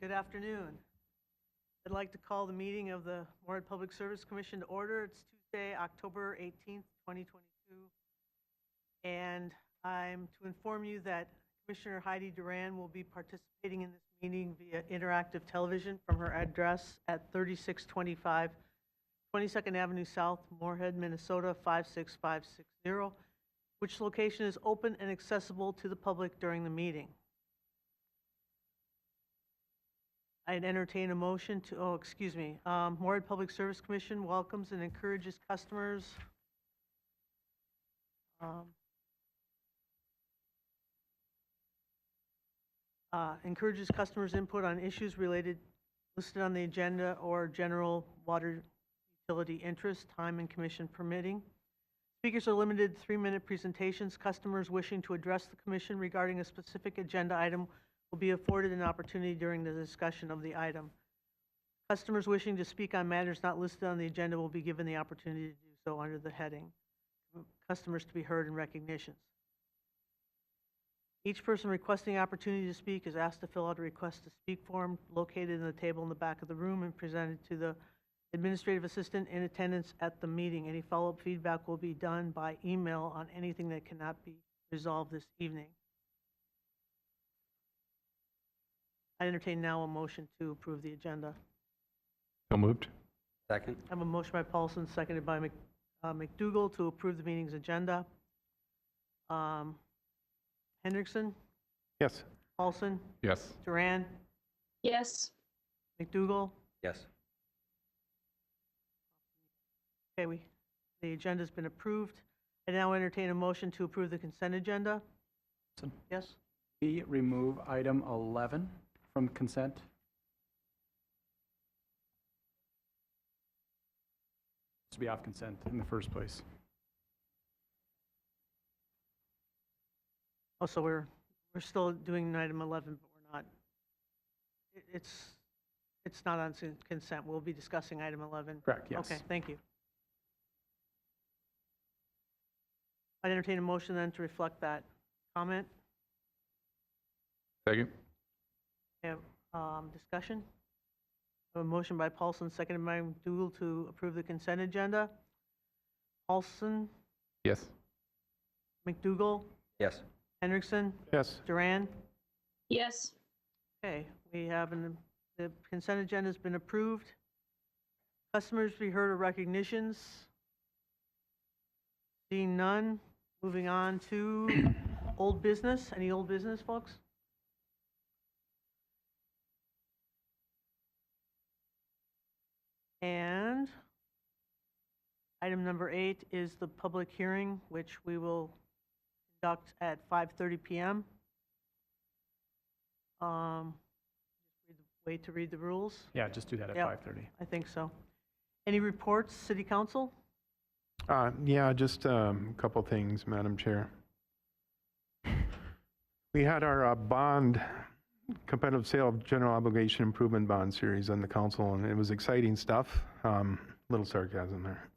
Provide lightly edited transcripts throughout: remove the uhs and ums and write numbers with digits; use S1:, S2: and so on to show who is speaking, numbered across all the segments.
S1: Good afternoon. I'd like to call the meeting of the Moorhead Public Service Commission to order. It's Tuesday, October 18th, 2022. And I'm to inform you that Commissioner Heidi Duran will be participating in this meeting via interactive television from her address at 3625 22nd Avenue South, Moorhead, Minnesota 56560, which location is open and accessible to the public during the meeting. I'd entertain a motion to, Moorhead Public Service Commission welcomes and encourages customers input on issues listed on the agenda or general water utility interest, time and commission permitting. Speakers are limited to 3-minute presentations. Customers wishing to address the commission regarding a specific agenda item will be afforded an opportunity during the discussion of the item. Customers wishing to speak on matters not listed on the agenda will be given the opportunity to do so under the heading Customers to be heard in recognitions. Each person requesting opportunity to speak is asked to fill out a request to speak form located in the table in the back of the room and presented to the administrative assistant in attendance at the meeting. Any follow-up feedback will be done by email on anything that cannot be resolved this evening. I entertain now a motion to approve the agenda.
S2: So moved.
S3: Second.
S1: I have a motion by Paulson, seconded by McDougall to approve the meeting's agenda. Hendrickson?
S2: Yes.
S1: Paulson?
S2: Yes.
S1: Duran?
S4: Yes.
S1: McDougall?
S3: Yes.
S1: Okay, the agenda's been approved. I now entertain a motion to approve the consent agenda. Yes?
S5: We remove item 11 from consent. To be off consent in the first place.
S1: Oh, so we're still doing item 11, but we're not. It's not on consent. We'll be discussing item 11.
S5: Correct, yes.
S1: Okay, thank you. I'd entertain a motion then to reflect that comment.
S2: Second.
S1: We have discussion. A motion by Paulson, seconded by McDougall to approve the consent agenda. Paulson,
S2: Yes.
S1: McDougall,
S3: Yes.
S1: Hendrickson,
S2: Yes.
S1: Duran.
S4: Yes.
S1: Okay, we have the consent agenda has been approved. Customers to be heard or recognitions. Seeing none, moving on to old business. Any old business, folks? And item number 8 is the public hearing, which we will conduct at 5:30 p.m. Wait to read the rules?
S5: Yeah, just do that at
S1: Yep.
S5: 5:30.
S1: I think so. Any reports, City Council?
S2: Yeah, just a couple things, Madam Chair. We had our bond competitive sale of general obligation improvement bond series on the council, and it was exciting stuff. Little sarcasm there.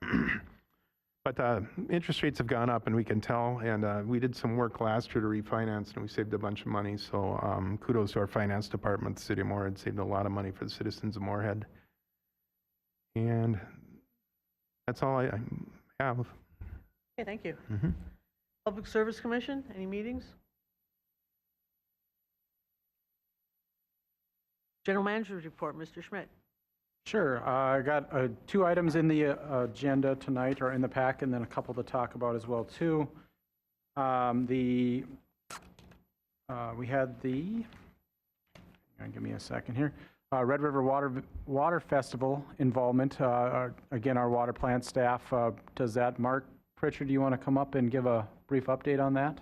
S2: But interest rates have gone up, and we can tell, and we did some work last year to refinance, and we saved a bunch of money, so kudos to our finance department. The city of Moorhead saved a lot of money for the citizens of Moorhead. And that's all I have.
S1: Okay, thank you.
S2: Mm-hmm.
S1: Public Service Commission, any meetings? General Manager's report, Mr. Schmidt.
S5: Sure. I got 2 items in the agenda tonight, or in the pack, and then a couple to talk about as well too. We had the. Give me a second here. Red River Water Festival involvement. Again, our water plant staff does that. Mark Pritchard, do you want to come up and give a brief update on that?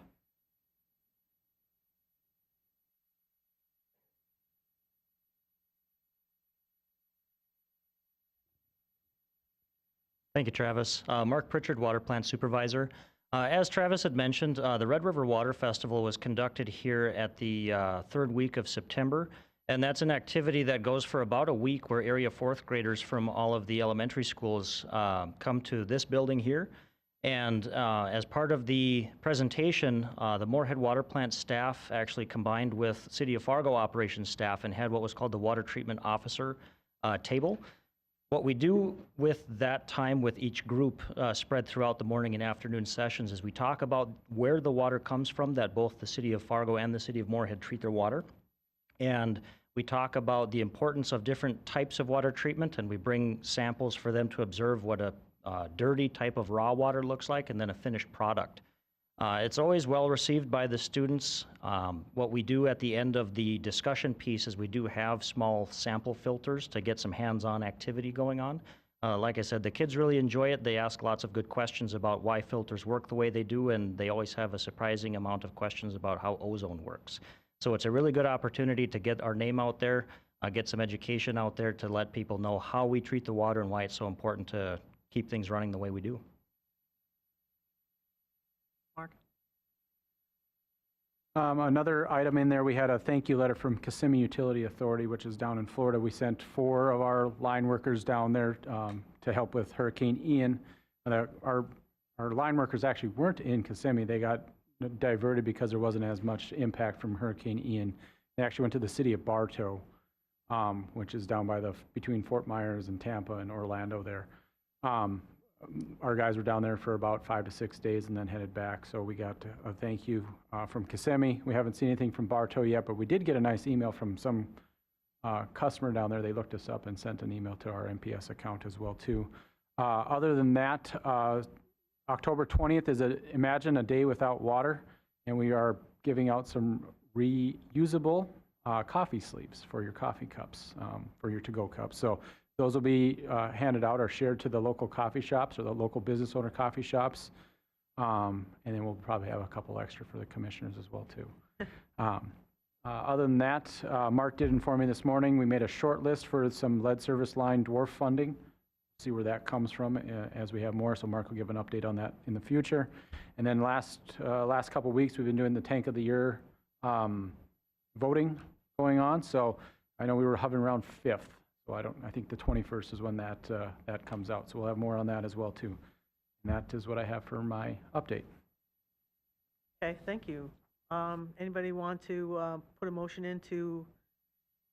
S6: Thank you, Travis. Mark Pritchard, Water Plant Supervisor. As Travis had mentioned, the Red River Water Festival was conducted here at the 3rd week of September, and that's an activity that goes for about a week where area 4th graders from all of the elementary schools come to this building here And as part of the presentation, the Moorhead Water Plant staff actually combined with City of Fargo operations staff and had what was called the Water Treatment Officer table. What we do with that time with each group spread throughout the morning and afternoon sessions is we talk about where the water comes from, that both the City of Fargo and the City of Moorhead treat their water. And we talk about the importance of different types of water treatment, and we bring samples for them to observe what a dirty type of raw water looks like, and then a finished product. It's always well received by the students. What we do at the end of the discussion piece is we do have small sample filters to get some hands-on activity going on. Like I said, the kids really enjoy it. They ask lots of good questions about why filters work the way they do, and they always have a surprising amount of questions about how ozone works. So it's a really good opportunity to get our name out there, get some education out there to let people know how we treat the water and why it's so important to keep things running the way we do.
S1: Mark?
S5: Another item in there, we had a thank you letter from Kissimmee Utility Authority, which is down in Florida. We sent 4 of our line workers down there to help with Hurricane Ian. Our line workers actually weren't in Kissimmee. They got diverted because there wasn't as much impact from Hurricane Ian. They actually went to the city of Bartow, which is down by between Fort Myers and Tampa and Orlando there. Our guys were down there for about 5 to 6 days and then headed back. So we got a thank you from Kissimmee. We haven't seen anything from Bartow yet, but we did get a nice email from some customer down there. They looked us up and sent an email to our MPS account as well too. Other than that, October 20th is Imagine a Day Without Water, and we are giving out some reusable coffee sleeves for your coffee cups, for your to-go cups. So those will be handed out or shared to the local coffee shops or the local business owner coffee shops. And then we'll probably have a couple extra for the commissioners as well too. Other than that, Mark did inform me this morning, we made a short list for some lead service line dwarf funding. See where that comes from as we have more. So Mark will give an update on that in the future. And then last couple of weeks, we've been doing the Tank of the Year voting going on. So I know we were hovering around 5th. So I think the 21st is when that comes out. So we'll have more on that as well too. And that is what I have for my update.
S1: Okay, thank you. Anybody want to put a motion in to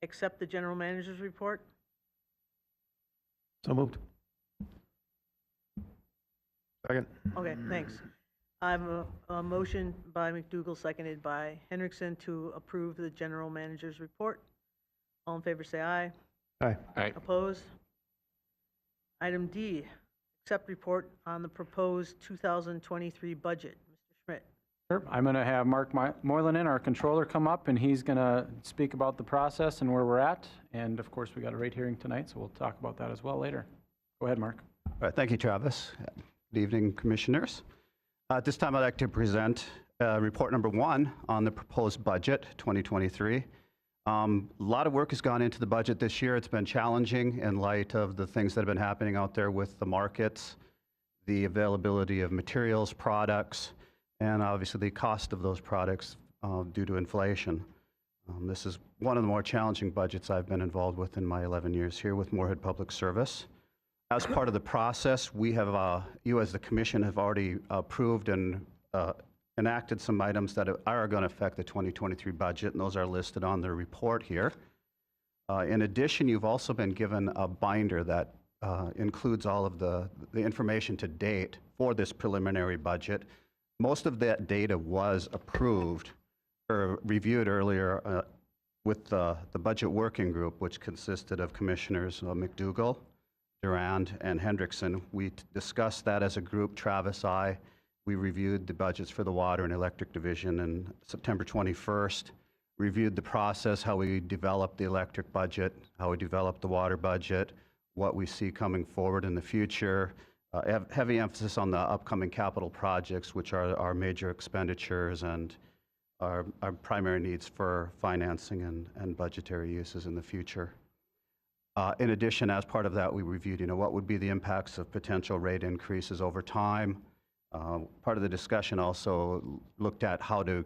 S1: accept the general manager's report?
S2: So moved. Second.
S1: Okay, thanks. I have a motion by McDougall, seconded by Hendrickson, to approve the general manager's report. All in favor, say aye.
S2: Aye.
S3: Aye.
S1: Opposed? Item D, accept report on the proposed 2023 budget. Mr. Schmidt.
S5: Sure. I'm going to have Mark Moylan, our controller, come up, and he's going to speak about the process and where we're at. And of course, we got a rate hearing tonight, so we'll talk about that as well later. Go ahead, Mark.
S3: All right, thank you, Travis. Good evening, commissioners. At this time, I'd like to present report number 1 on the proposed budget 2023. A lot of work has gone into the budget this year. It's been challenging in light of the things that have been happening out there with the markets, the availability of materials, products, and obviously the cost of those products due to inflation. This is one of the more challenging budgets I've been involved with in my 11 years here with Moorhead Public Service. As part of the process, we have, you as the commission have already approved and enacted some items that are going to affect the 2023 budget, and those are listed on the report here. In addition, you've also been given a binder that includes all of the information to date for this preliminary budget. Most of that data was approved or reviewed earlier with the budget working group, which consisted of Commissioners McDougall, Durand, and Hendrickson. We discussed that as a group, Travis, we reviewed the budgets for the water and electric division on September 21st, reviewed the process, how we developed the electric budget, how we developed the water budget, what we see coming forward in the future, heavy emphasis on the upcoming capital projects, which are our major expenditures and our primary needs for financing and budgetary uses in the future. In addition, as part of that, we reviewed, what would be the impacts of potential rate increases over time. Part of the discussion also looked at how to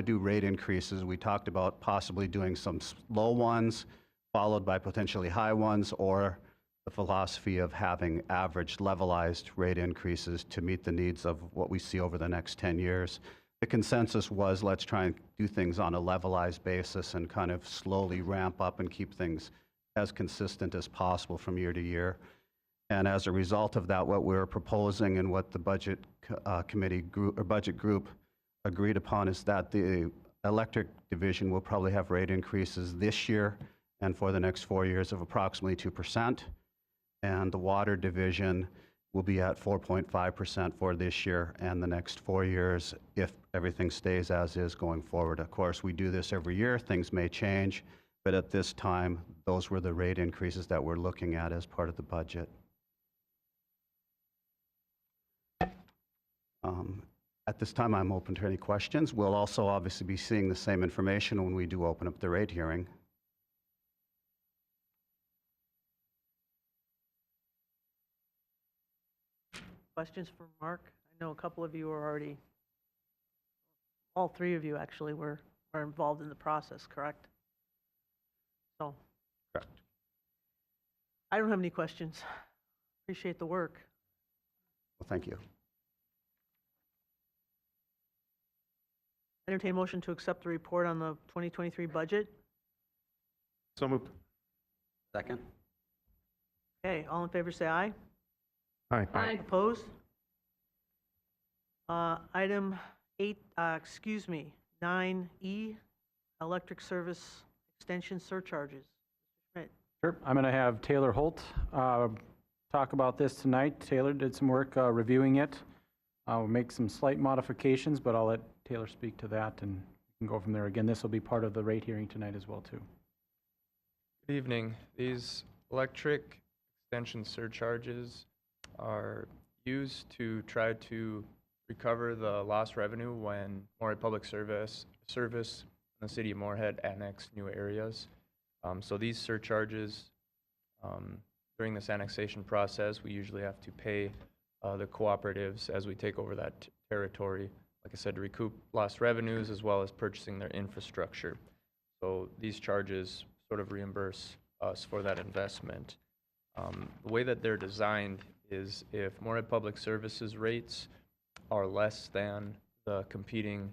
S3: do rate increases. We talked about possibly doing some low ones, followed by potentially high ones, or the philosophy of having average levelized rate increases to meet the needs of what we see over the next 10 years. The consensus was let's try and do things on a levelized basis and kind of slowly ramp up and keep things as consistent as possible from year to year. And as a result of that, what we're proposing and what the budget committee group or budget group agreed upon is that the electric division will probably have rate increases this year and for the next 4 years of approximately 2%. And the water division will be at 4.5% for this year and the next 4 years if everything stays as is going forward. Of course, we do this every year. Things may change, but at this time, those were the rate increases that we're looking at as part of the budget. At this time, I'm open to any questions. We'll also obviously be seeing the same information when we do open up the rate hearing.
S1: Questions for Mark? I know a couple of you are already, all three of you actually were involved in the process, correct? So.
S3: Correct.
S1: I don't have any questions. Appreciate the work.
S3: Well, thank you.
S1: Entertain a motion to accept the report on the 2023 budget.
S2: So moved.
S3: Second.
S1: Okay, all in favor say aye.
S2: Aye.
S4: Aye.
S1: Opposed? Item 9E, electric service extension surcharges. Mr. Schmidt.
S5: Sure. I'm going to have Taylor Holt talk about this tonight. Taylor did some work reviewing it. We'll make some slight modifications, but I'll let Taylor speak to that and we can go from there. Again, this will be part of the rate hearing tonight as well, too.
S7: Good evening. These electric extension surcharges are used to try to recover the lost revenue when Moorhead Public Service and the City of Moorhead annex new areas. So these surcharges, during this annexation process, we usually have to pay the cooperatives as we take over that territory, like I said, to recoup lost revenues as well as purchasing their infrastructure. So these charges sort of reimburse us for that investment. The way that they're designed is if Moorhead Public Services rates are less than the competing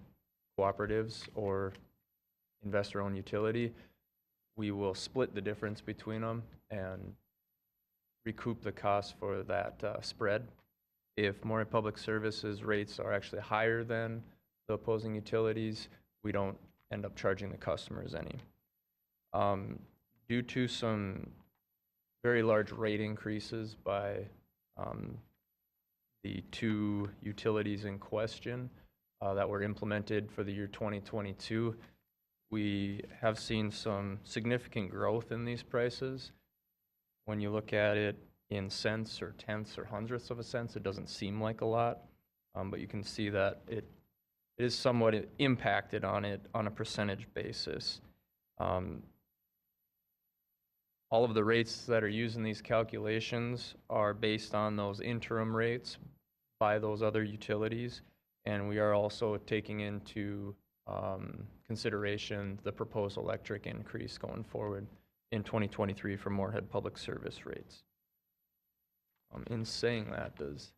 S7: cooperatives or investor-owned utility, we will split the difference between them and recoup the cost for that spread. If Moorhead Public Services rates are actually higher than the opposing utilities, we don't end up charging the customers any. Due to some very large rate increases by the two utilities in question that were implemented for the year 2022, we have seen some significant growth in these prices. When you look at it in cents or tenths or hundredths of a cent, it doesn't seem like a lot, but you can see that it is somewhat impacted on it on a percentage basis. All of the rates that are used in these calculations are based on those interim rates by those other utilities, and we are also taking into consideration the proposed electric increase going forward in 2023 for Moorhead Public Service rates. In saying that, does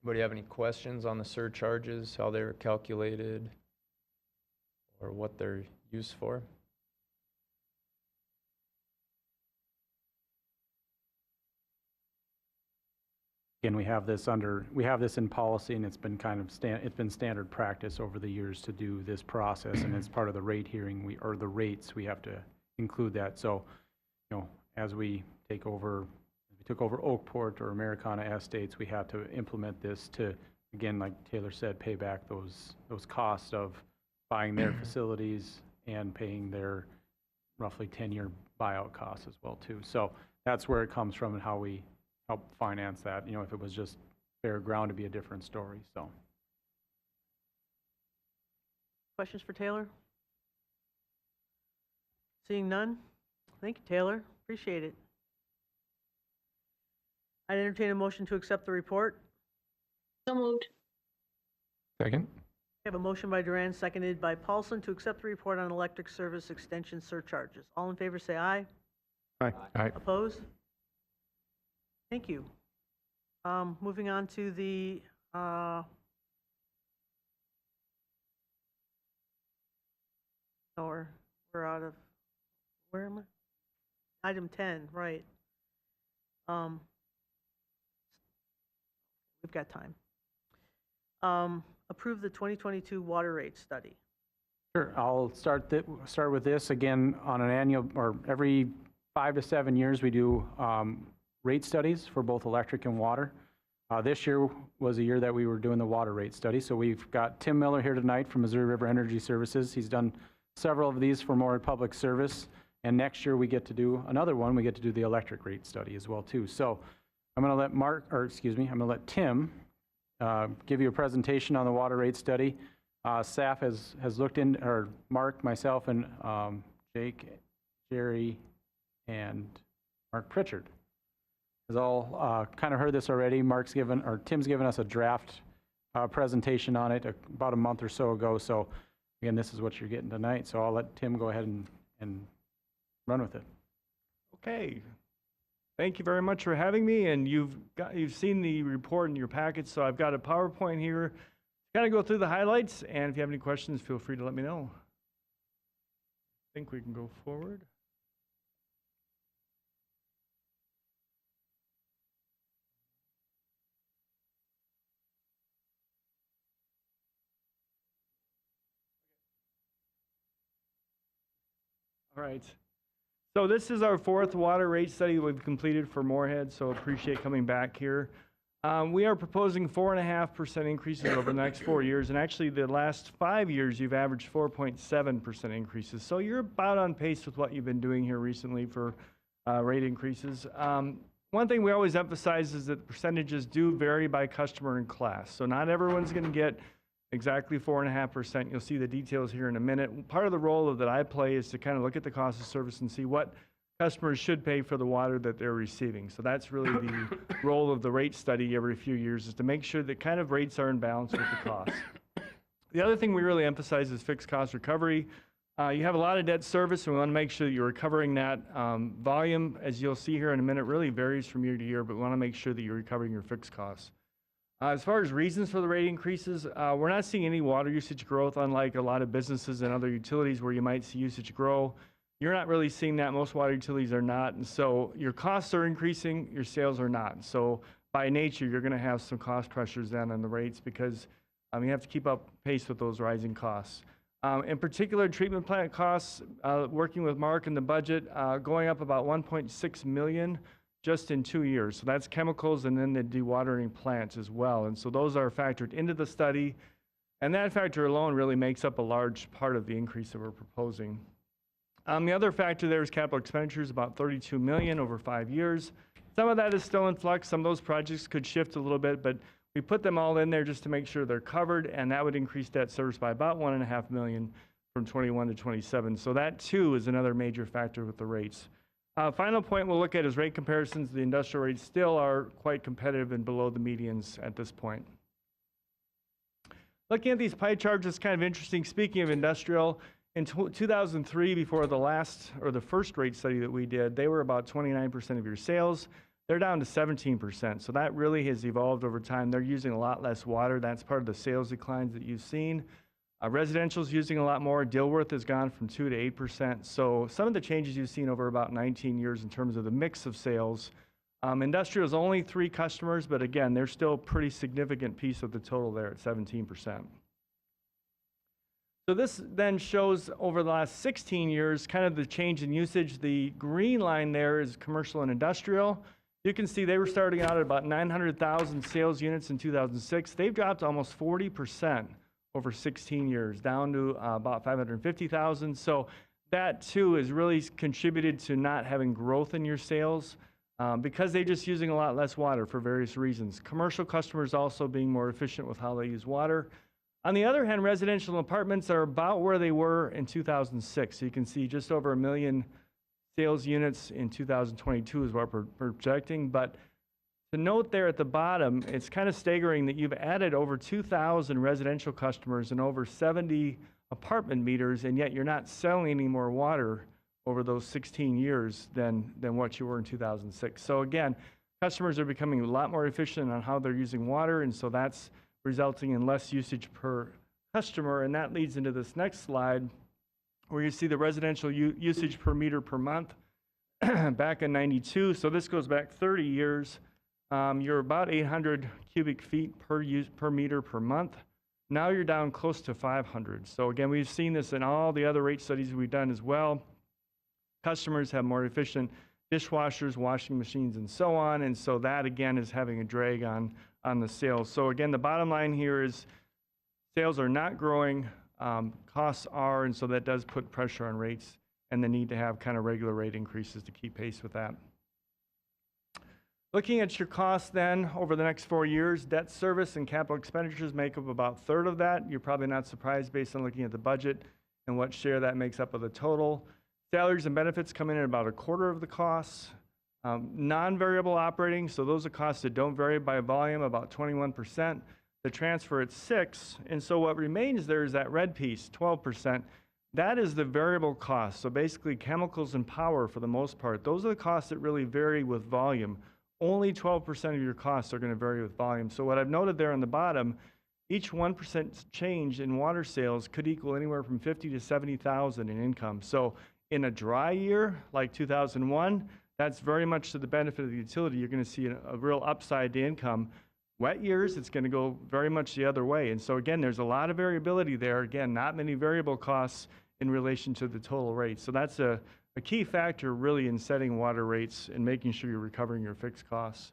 S7: anybody have any questions on the surcharges, how they're calculated, or what they're used for?
S5: Again, we have this in policy, and it's been kind of standard practice over the years to do this process, and as part of the rate hearing, we have to include that. So, as we took over Oakport or Americana Estates, we had to implement this to, again, like Taylor said, pay back those costs of buying their facilities and paying their roughly 10-year buyout costs as well, too. So that's where it comes from and how we help finance that. If it was just fair ground, it'd be a different story. So,
S1: Questions for Taylor? Seeing none? Thank you, Taylor. Appreciate it. I'd entertain a motion to accept the report.
S4: So moved.
S2: Second.
S1: We have a motion by Duran, seconded by Paulson, to accept the report on electric service extension surcharges. All in favor say aye.
S2: Aye. Aye.
S1: Opposed? Thank you. Moving on to the, we're out of, where am I? Item 10, right. We've got time. Approve the 2022 water rate study.
S5: Sure, I'll start with this again on an annual, or every 5 to 7 years, we do rate studies for both electric and water. This year was a year that we were doing the water rate study, so we've got Tim Miller here tonight from Missouri River Energy Services. He's done several of these for Moorhead Public Service, and next year we get to do another one. We get to do the electric rate study as well too. So I'm going to let Tim give you a presentation on the water rate study. Staff has looked in, or Mark, myself, and Jake, Jerry, and Mark Pritchard has all kind of heard this already. Tim's given us a draft presentation on it about a month or so ago. So again, this is what you're getting tonight. So I'll let Tim go ahead and run with it.
S8: Okay. Thank you very much for having me, and you've seen the report in your packets, so I've got a PowerPoint here. Kind of go through the highlights, and if you have any questions, feel free to let me know. I think we can go forward. All right. So this is our 4th water rate study we've completed for Moorhead, so appreciate coming back here. We are proposing 4.5% increases over the next 4 years, and actually the last 5 years you've averaged 4.7% increases. So you're about on pace with what you've been doing here recently for rate increases. One thing we always emphasize is that the percentages do vary by customer and class. So not everyone's going to get exactly 4.5%. You'll see the details here in a minute. Part of the role that I play is to kind of look at the cost of service and see what customers should pay for the water that they're receiving. So that's really the role of the rate study every few years, is to make sure that kind of rates are in balance with the cost. The other thing we really emphasize is fixed cost recovery. You have a lot of debt service, and we want to make sure that you're recovering that. Volume, as you'll see here in a minute, really varies from year to year, but we want to make sure that you're recovering your fixed costs. As far as reasons for the rate increases, we're not seeing any water usage growth, unlike a lot of businesses and other utilities where you might see usage grow. You're not really seeing that. Most water utilities are not. And so your costs are increasing, your sales are not. So by nature, you're going to have some cost pressures then on the rates, because you have to keep up pace with those rising costs. In particular, treatment plant costs, working with Mark in the budget, going up about $1.6 million just in 2 years. So that's chemicals and then the dewatering plants as well. And so those are factored into the study. And that factor alone really makes up a large part of the increase that we're proposing. The other factor there is capital expenditures, about $32 million over 5 years. Some of that is still in flux. Some of those projects could shift a little bit, but we put them all in there just to make sure they're covered, and that would increase debt service by about $1.5 million from 21 to 27. So that too is another major factor with the rates. Final point we'll look at is rate comparisons. The industrial rates still are quite competitive and below the medians at this point. Looking at these pie charts, it's kind of interesting. Speaking of industrial, in 2003, before the first rate study that we did, they were about 29% of your sales. They're down to 17%. So that really has evolved over time. They're using a lot less water. That's part of the sales declines that you've seen. Residential's using a lot more. Dilworth has gone from 2 to 8%. So some of the changes you've seen over about 19 years in terms of the mix of sales. Industrial is only 3 customers, but again, they're still a pretty significant piece of the total there at 17%. So this then shows over the last 16 years kind of the change in usage. The green line there is commercial and industrial. You can see they were starting out at about 900,000 sales units in 2006. They've dropped almost 40% over 16 years, down to about 550,000. So that too has really contributed to not having growth in your sales because they're just using a lot less water for various reasons. Commercial customers also being more efficient with how they use water. On the other hand, residential apartments are about where they were in 2006. So you can see just over 1 million sales units in 2022 is what we're projecting. But to note there at the bottom, it's kind of staggering that you've added over 2,000 residential customers and over 70 apartment meters, and yet you're not selling any more water over those 16 years than what you were in 2006. So again, Customers are becoming a lot more efficient on how they're using water, and so that's resulting in less usage per customer. And that leads into this next slide, where you see the residential usage per meter per month back in 92. So this goes back 30 years. You're about 800 cubic feet per meter per month. Now you're down close to 500. So again, we've seen this in all the other rate studies we've done as well. Customers have more efficient dishwashers, washing machines, and so on. And so that, again, is having a drag on the sales. So again, the bottom line here is sales are not growing, costs are, and so that does put pressure on rates and the need to have kind of regular rate increases to keep pace with that. Looking at your costs then over the next 4 years, debt service and capital expenditures make up about a third of that. You're probably not surprised based on looking at the budget and what share that makes up of the total. Salaries and benefits come in at about a quarter of the costs. Non-variable operating, so those are costs that don't vary by volume, about 21%. The transfer at 6%, and so what remains there is that red piece, 12%. That is the variable cost. So basically chemicals and power for the most part. Those are the costs that really vary with volume. Only 12% of your costs are going to vary with volume. So what I've noted there on the bottom, each 1% change in water sales could equal anywhere from $50,000 to $70,000 in income. So in a dry year like 2001, that's very much to the benefit of the utility. You're going to see a real upside to income. Wet years, it's going to go very much the other way. And so again, there's a lot of variability there. Again, not many variable costs in relation to the total rate. So that's a key factor really in setting water rates and making sure you're recovering your fixed costs.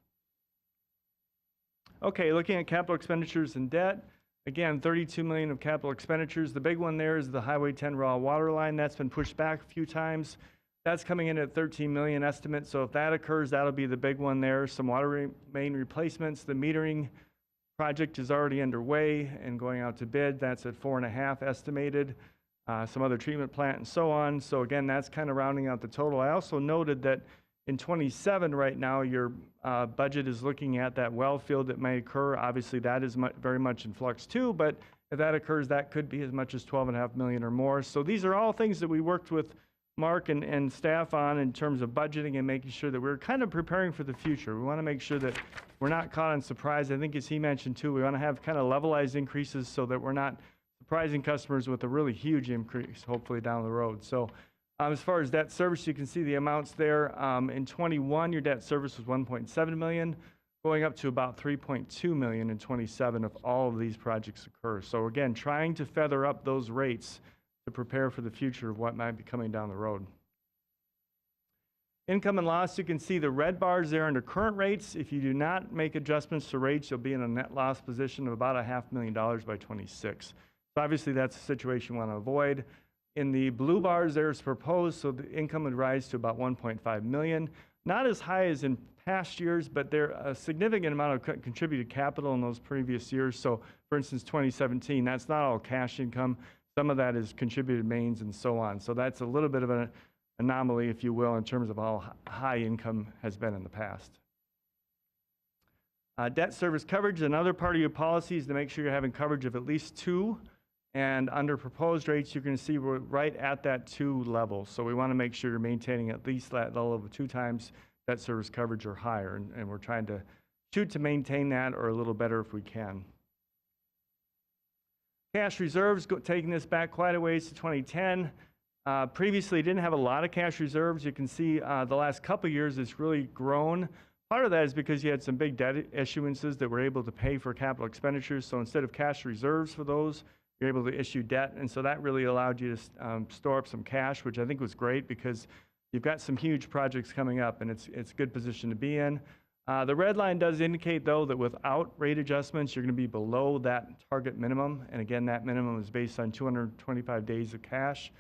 S8: Okay, looking at capital expenditures and debt. Again, $32 million of capital expenditures. The big one there is the Highway 10 raw water line. That's been pushed back a few times. That's coming in at $13 million estimate. So if that occurs, that'll be the big one there. Some water main replacements. The metering project is already underway and going out to bid. That's at 4.5 estimated. Some other treatment plant and so on. So again, that's kind of rounding out the total. I also noted that in 27 right now, your budget is looking at that well field that may occur. Obviously, that is very much in flux too, but if that occurs, that could be as much as $12.5 million or more. So these are all things that we worked with Mark and staff on in terms of budgeting and making sure that we're kind of preparing for the future. We want to make sure that we're not caught on surprise. I think as he mentioned too, we want to have kind of levelized increases so that we're not surprising customers with a really huge increase, hopefully down the road. So as far as debt service, you can see the amounts there. In 21, your debt service was $1.7 million, going up to about $3.2 million in 27 if all of these projects occur. So again, trying to feather up those rates to prepare for the future of what might be coming down the road. Income and loss, you can see the red bars there under current rates. If you do not make adjustments to rates, you'll be in a net loss position of about $500,000 by 26. So obviously that's a situation we want to avoid. In the blue bars, there's proposed, so the income would rise to about $1.5 million. Not as high as in past years, but there a significant amount of contributed capital in those previous years. So for instance, 2017, that's not all cash income. Some of that is contributed mains and so on. So that's a little bit of an anomaly, if you will, in terms of how high income has been in the past. Debt service coverage, another part of your policy is to make sure you're having coverage of at least 2. And under proposed rates, you're going to see we're right at that 2 level. So we want to make sure you're maintaining at least that level of 2 times debt service coverage or higher. And we're trying to shoot to maintain that or a little better if we can. Cash reserves, taking this back quite a ways to 2010. Previously, didn't have a lot of cash reserves. You can see the last couple of years it's really grown. Part of that is because you had some big debt issuances that were able to pay for capital expenditures. So instead of cash reserves for those, you're able to issue debt. And so that really allowed you to store up some cash, which I think was great because you've got some huge projects coming up and it's a good position to be in. The red line does indicate, though, that without rate adjustments, you're going to be below that target minimum. And again, that minimum is based on 225 days of cash.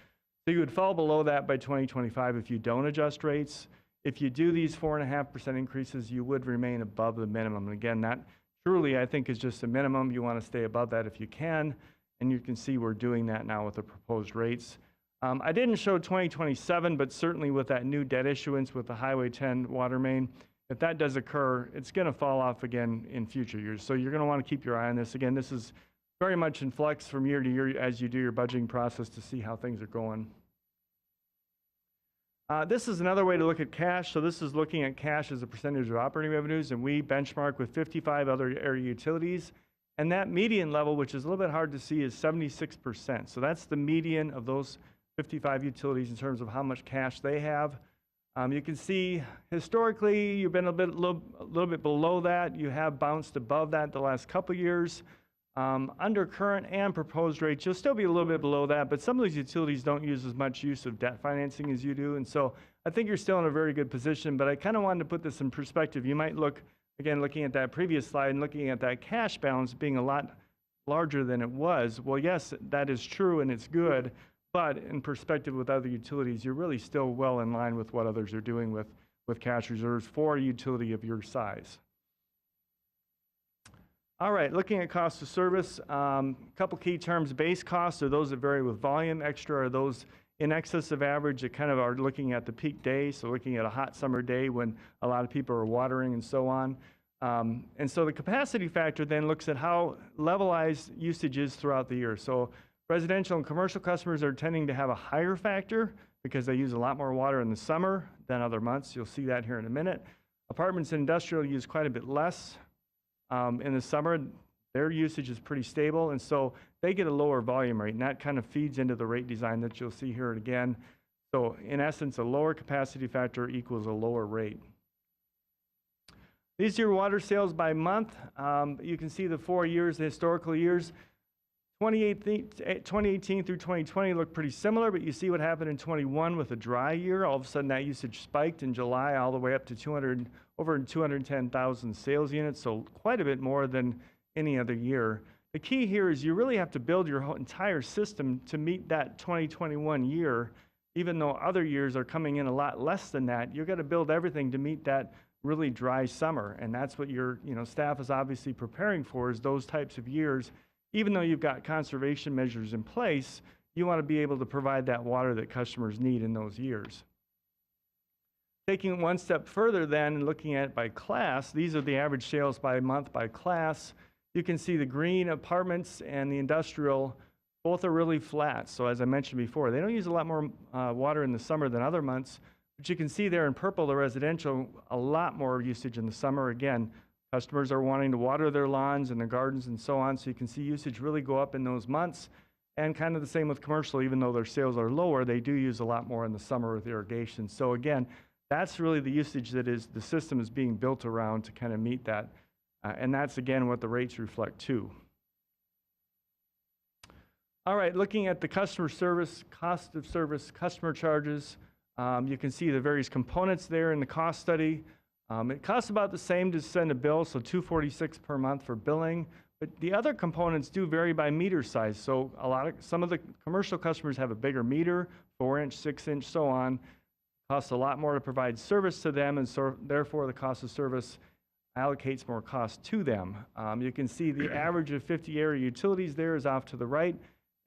S8: So you would fall below that by 2025 if you don't adjust rates. If you do these 4.5% increases, you would remain above the minimum. And again, that truly, I think, is just a minimum. You want to stay above that if you can. And you can see we're doing that now with the proposed rates. I didn't show 2027, but certainly with that new debt issuance with the Highway 10 water main, if that does occur, it's going to fall off again in future years. So you're going to want to keep your eye on this. Again, this is very much in flux from year to year as you do your budgeting process to see how things are going. This is another way to look at cash. So this is looking at cash as a percentage of operating revenues, and we benchmark with 55 other area utilities. And that median level, which is a little bit hard to see, is 76%. So that's the median of those 55 utilities in terms of how much cash they have. You can see historically you've been a little bit below that. You have bounced above that the last couple years. Under current and proposed rates, you'll still be a little bit below that, but some of these utilities don't use as much use of debt financing as you do. And so I think you're still in a very good position, but I kind of wanted to put this in perspective. You might look, again, looking at that previous slide and looking at that cash balance being a lot larger than it was. Well, yes, that is true and it's good, but in perspective with other utilities, you're really still well in line with what others are doing with cash reserves for a utility of your size. All right, looking at cost of service, couple key terms. Base costs are those that vary with volume. Extra are those in excess of average that kind of are looking at the peak day, so looking at a hot summer day when a lot of people are watering and so on. And so the capacity factor then looks at how levelized usage is throughout the year. So residential and commercial customers are tending to have a higher factor because they use a lot more water in the summer than other months. You'll see that here in a minute. Apartments and industrial use quite a bit less. In the summer, their usage is pretty stable, and so they get a lower volume rate, and that kind of feeds into the rate design that you'll see here again. So in essence, a lower capacity factor equals a lower rate. These are your water sales by month. You can see the 4 years, the historical years. 2018 through 2020 look pretty similar, but you see what happened in 21 with a dry year. All of a sudden, that usage spiked in July all the way up to over 210,000 sales units, so quite a bit more than any other year. The key here is you really have to build your whole entire system to meet that 2021 year. Even though other years are coming in a lot less than that, you've got to build everything to meet that really dry summer, and that's what your staff is obviously preparing for, is those types of years. Even though you've got conservation measures in place, you want to be able to provide that water that customers need in those years. Taking it one step further then and looking at it by class, these are the average sales by month by class. You can see the green apartments and the industrial, both are really flat. So as I mentioned before, they don't use a lot more water in the summer than other months, but you can see there in purple, the residential, a lot more usage in the summer. Again, customers are wanting to water their lawns and their gardens and so on, so you can see usage really go up in those months. And kind of the same with commercial, even though their sales are lower, they do use a lot more in the summer with irrigation. So again, that's really the usage that the system is being built around to kind of meet that. And that's again what the rates reflect too. All right, looking at the customer service, cost of service, customer charges, you can see the various components there in the cost study. It costs about the same to send a bill, so $246 per month for billing, but the other components do vary by meter size. So some of the commercial customers have a bigger meter, 4-inch, 6-inch, so on. It costs a lot more to provide service to them, and so therefore the cost of service allocates more cost to them. You can see the average of 50 area utilities there is off to the right,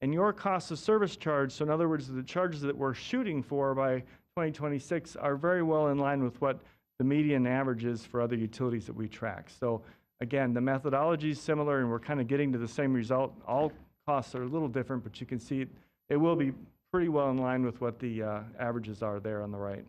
S8: and your cost of service charge, so in other words, the charges that we're shooting for by 2026 are very well in line with what the median average is for other utilities that we track. So again, the methodology is similar and we're kind of getting to the same result. All costs are a little different, but you can see it will be pretty well in line with what the averages are there on the right.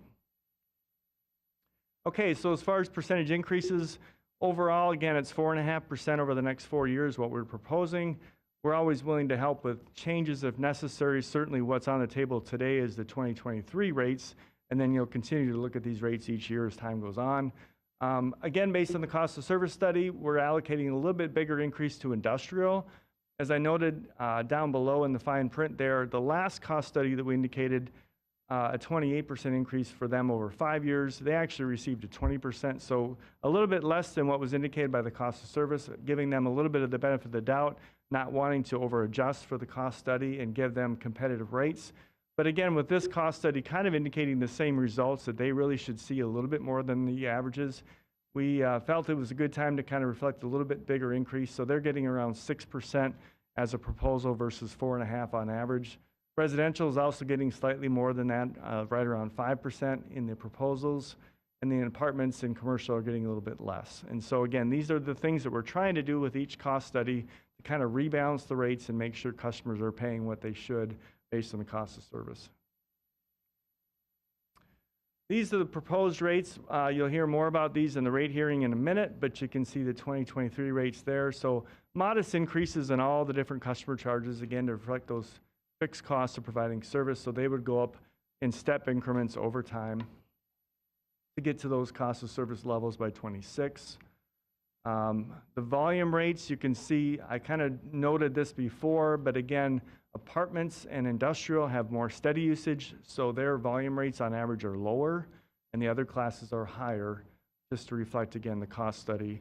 S8: Okay, so as far as percentage increases, overall, again, it's 4.5% over the next 4 years, what we're proposing. We're always willing to help with changes if necessary. Certainly what's on the table today is the 2023 rates, and then you'll continue to look at these rates each year as time goes on. Again, based on the cost of service study, we're allocating a little bit bigger increase to industrial. As I noted down below in the fine print there, the last cost study that we indicated a 28% increase for them over 5 years, they actually received a 20%, so a little bit less than what was indicated by the cost of service, giving them a little bit of the benefit of the doubt, not wanting to over adjust for the cost study and give them competitive rates. But again, with this cost study kind of indicating the same results, that they really should see a little bit more than the averages, we felt it was a good time to kind of reflect a little bit bigger increase. So they're getting around 6% as a proposal versus 4.5% on average. Residential is also getting slightly more than that, right around 5% in the proposals. And the apartments and commercial are getting a little bit less. And so again, these are the things that we're trying to do with each cost study to kind of rebalance the rates and make sure customers are paying what they should based on the cost of service. These are the proposed rates. You'll hear more about these in the rate hearing in a minute, but you can see the 2023 rates there. So modest increases in all the different customer charges, again, to reflect those fixed costs of providing service. So they would go up in step increments over time to get to those cost of service levels by 26. The volume rates, you can see, I kind of noted this before, but again, apartments and industrial have more steady usage, so their volume rates on average are lower, and the other classes are higher, just to reflect, again, the cost study.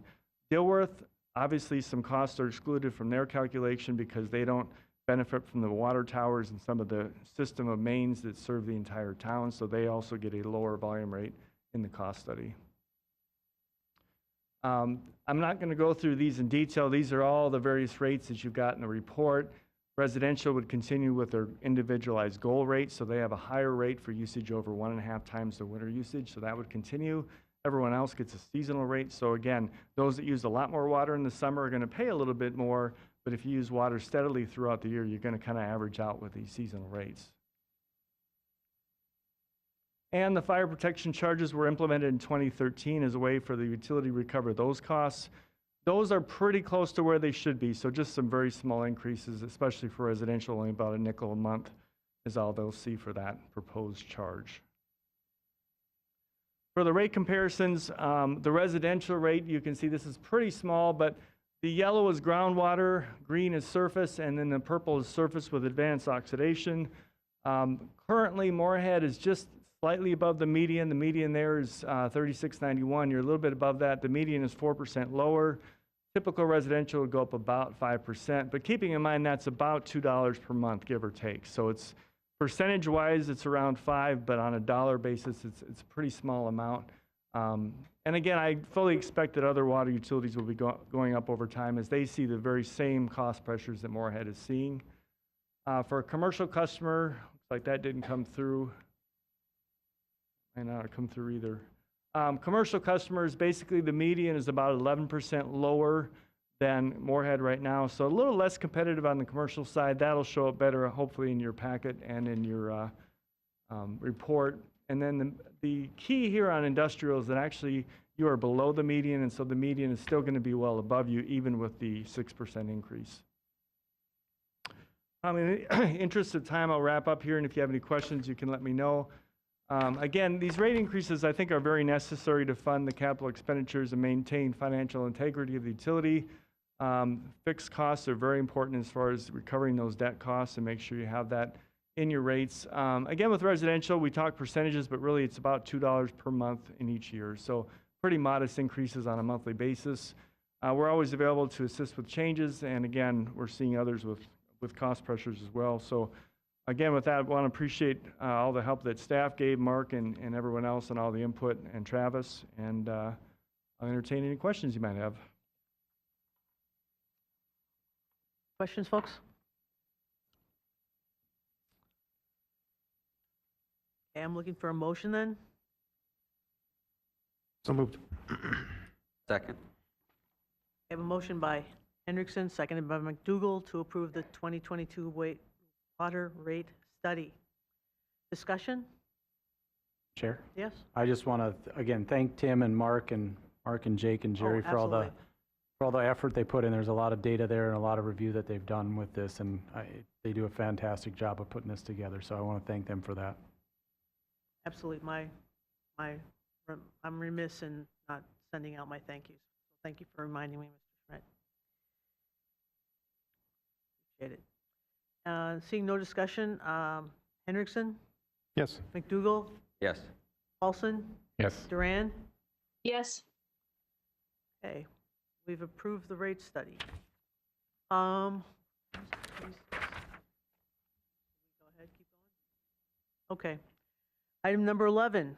S8: Dilworth, obviously some costs are excluded from their calculation because they don't benefit from the water towers and some of the system of mains that serve the entire town, so they also get a lower volume rate in the cost study. I'm not going to go through these in detail. These are all the various rates that you've got in the report. Residential would continue with their individualized goal rate, so they have a higher rate for usage over 1.5 times the winter usage, so that would continue. Everyone else gets a seasonal rate, so again, those that use a lot more water in the summer are going to pay a little bit more, but if you use water steadily throughout the year, you're going to kind of average out with these seasonal rates. And the fire protection charges were implemented in 2013 as a way for the utility to recover those costs. Those are pretty close to where they should be, so just some very small increases, especially for residential, only about a nickel a month is all they'll see for that proposed charge. For the rate comparisons, the residential rate, you can see this is pretty small, but the yellow is groundwater, green is surface, and then the purple is surface with advanced oxidation. Currently, Moorhead is just slightly above the median. The median there is 36.91. You're a little bit above that. The median is 4% lower. Typical residential would go up about 5%, but keeping in mind that's about $2 per month, give or take. So it's percentage-wise, it's around 5, but on a dollar basis, it's a pretty small amount. And again, I fully expect that other water utilities will be going up over time as they see the very same cost pressures that Moorhead is seeing. For a commercial customer, looks like that didn't come through. Might not have come through either. Commercial customers, basically the median is about 11% lower than Moorhead right now, so a little less competitive on the commercial side. That'll show up better, hopefully, in your packet and in your report. And then the key here on industrial is that actually you are below the median, and so the median is still going to be well above you, even with the 6% increase. In the interest of time, I'll wrap up here, and if you have any questions, you can let me know. Again, these rate increases, I think, are very necessary to fund the capital expenditures and maintain financial integrity of the utility. Fixed costs are very important as far as recovering those debt costs and make sure you have that in your rates. Again, with residential, we talk percentages, but really it's about $2 per month in each year. So pretty modest increases on a monthly basis. We're always available to assist with changes, and again, we're seeing others with cost pressures as well. So again, with that, I want to appreciate all the help that staff gave, Mark and everyone else, and all the input, and Travis, and I'll entertain any questions you might have.
S1: Questions, folks? Okay, I'm looking for a motion then.
S2: So moved.
S9: Second.
S1: I have a motion by Hendrickson, seconded by McDougall, to approve the 2022 water rate study. Discussion?
S5: Chair?
S1: Yes?
S5: I just want to, again, thank Tim and Mark and Jake and Jerry for all the effort they put in. There's a lot of data there and a lot of review that they've done with this, and they do a fantastic job of putting this together, so I want to thank them for that.
S1: Absolutely. I'm remiss in not sending out my thank yous. So thank you for reminding me, Mr. Schmidt. Appreciate it. Seeing no discussion, Hendrickson,
S2: Yes.
S1: McDougall,
S9: Yes.
S1: Paulson,
S2: Yes.
S1: Duran.
S4: Yes.
S1: Okay, we've approved the rate study. Go ahead, keep going. Okay. Item number 11.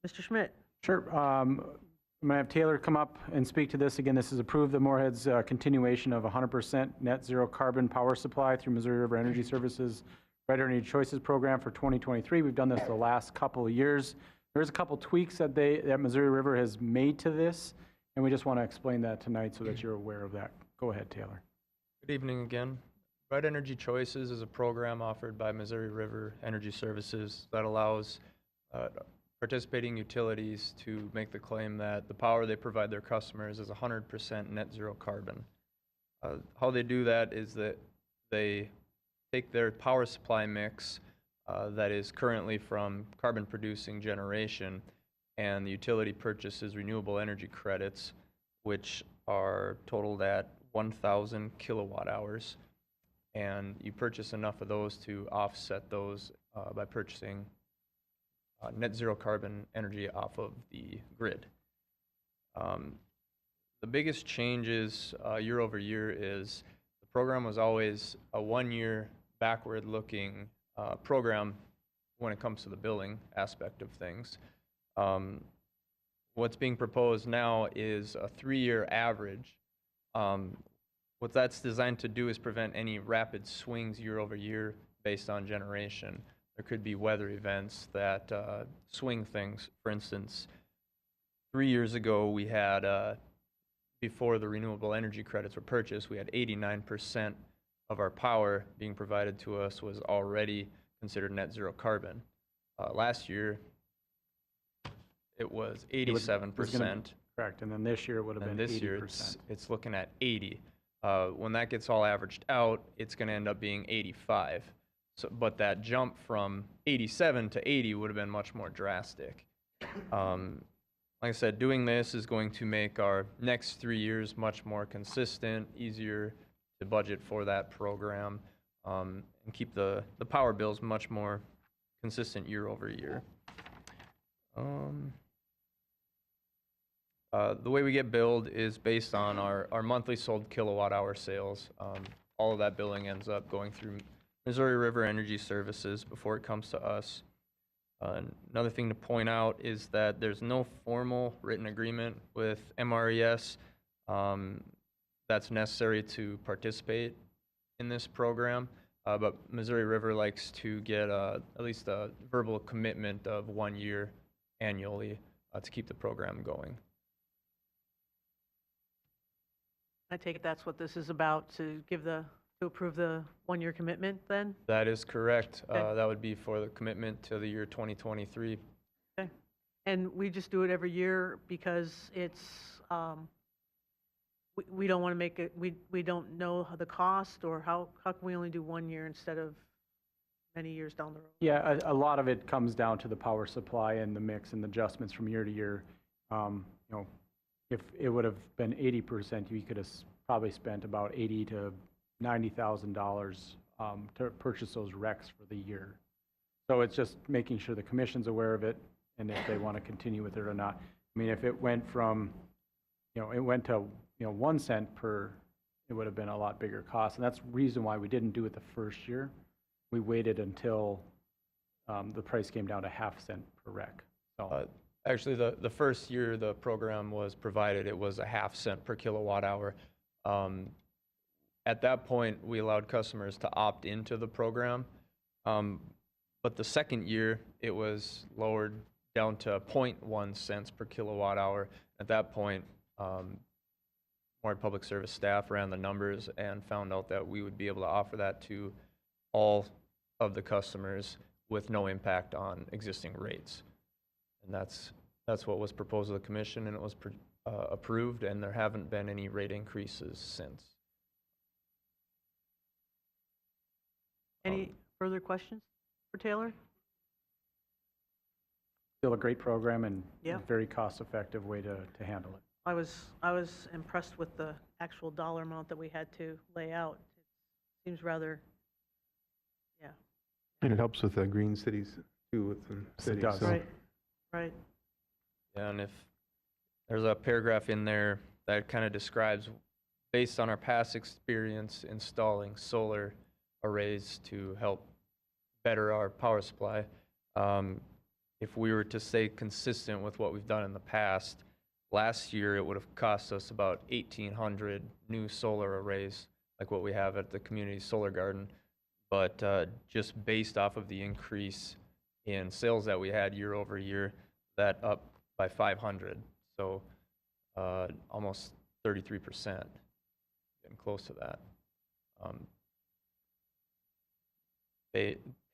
S1: Mr. Schmidt.
S5: Sure. I'm going to have Taylor come up and speak to this. Again, this is approved the Moorhead's continuation of 100% net zero carbon power supply through Missouri River Energy Services Red Energy Choices program for 2023. We've done this the last couple of years. There's a couple tweaks that Missouri River has made to this, and we just want to explain that tonight so that you're aware of that. Go ahead, Taylor.
S7: Good evening again. Red Energy Choices is a program offered by Missouri River Energy Services that allows participating utilities to make the claim that the power they provide their customers is 100% net zero carbon. How they do that is that they take their power supply mix that is currently from carbon producing generation, and the utility purchases renewable energy credits, which are totaled at 1,000 kilowatt hours. And you purchase enough of those to offset those by purchasing net zero carbon energy off of the grid. The biggest changes year over year is the program was always a 1-year backward-looking program when it comes to the billing aspect of things. What's being proposed now is a 3-year average. What that's designed to do is prevent any rapid swings year over year based on generation. There could be weather events that swing things. For instance, 3 years ago we had, before the renewable energy credits were purchased, we had 89% of our power being provided to us was already considered net zero carbon. Last year, it was 87%.
S5: Correct, and then this year it would have been
S7: And
S5: 80%.
S7: this year, it's looking at 80. When that gets all averaged out, it's going to end up being 85. So, but that jump from 87 to 80 would have been much more drastic. Like I said, doing this is going to make our next 3 years much more consistent, easier to budget for that program, and keep the power bills much more consistent year over year. The way we get billed is based on our monthly sold kilowatt hour sales. All of that billing ends up going through Missouri River Energy Services before it comes to us. Another thing to point out is that there's no formal written agreement with MRES that's necessary to participate in this program, but Missouri River likes to get at least a verbal commitment of 1 year annually to keep the program going.
S1: I take it that's what this is about, to approve the 1-year commitment then?
S7: That is correct.
S1: Okay.
S7: That would be for the commitment to the year 2023.
S1: Okay. And we just do it every year because it's, we don't want to make it, we don't know the cost, or how can we only do 1 year instead of many years down the road?
S5: Yeah, a lot of it comes down to the power supply and the mix and the adjustments from year to year. If it would have been 80%, you could have probably spent about $80,000 to $90,000 to purchase those RECs for the year. So it's just making sure the commission's aware of it and if they want to continue with it or not. I mean, if it went from, it went to, 1 cent per, it would have been a lot bigger cost. And that's the reason why we didn't do it the first year. We waited until the price came down to ½ cent per REC. So.
S7: Actually, the first year the program was provided, it was ½ cent per kilowatt hour. At that point, we allowed customers to opt into the program. But the second year, it was lowered down to 0.1 cents per kilowatt hour. At that point, Moorhead Public Service staff ran the numbers and found out that we would be able to offer that to all of the customers with no impact on existing rates. And that's what was proposed to the commission, and it was approved, and there haven't been any rate increases since.
S1: Any further questions for Taylor?
S5: Still a great program and
S1: Yeah.
S5: a very cost-effective way to handle it.
S1: I was impressed with the actual dollar amount that we had to lay out. It seems rather, yeah.
S2: And it helps with the green cities too, with the cities.
S5: does.
S2: so-
S1: Right.
S7: Yeah, and if there's a paragraph in there that kind of describes, based on our past experience installing solar arrays to help better our power supply, if we were to stay consistent with what we've done in the past, last year it would have cost us about 1,800 new solar arrays, like what we have at the community solar garden. But just based off of the increase in sales that we had year over year, that up by 500. So almost 33%, getting close to that.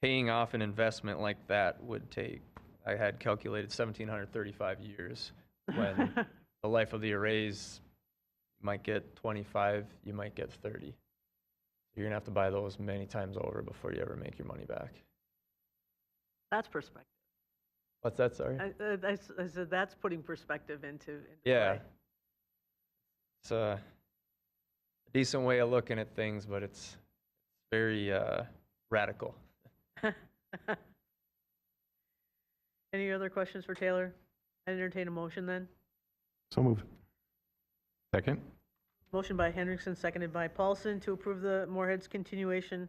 S7: Paying off an investment like that would take I had calculated 1,735 years when the life of the arrays might get 25, you might get 30. You're gonna have to buy those many times over before you ever make your money back.
S1: That's perspective.
S7: What's that, sorry?
S1: I said that's putting perspective into
S7: Yeah.
S1: play.
S7: It's a decent way of looking at things, but it's very radical.
S1: Any other questions for Taylor? I entertain a motion then.
S2: So moved. Second?
S1: Motion by Hendrickson, seconded by Paulson, to approve the Moorhead's continuation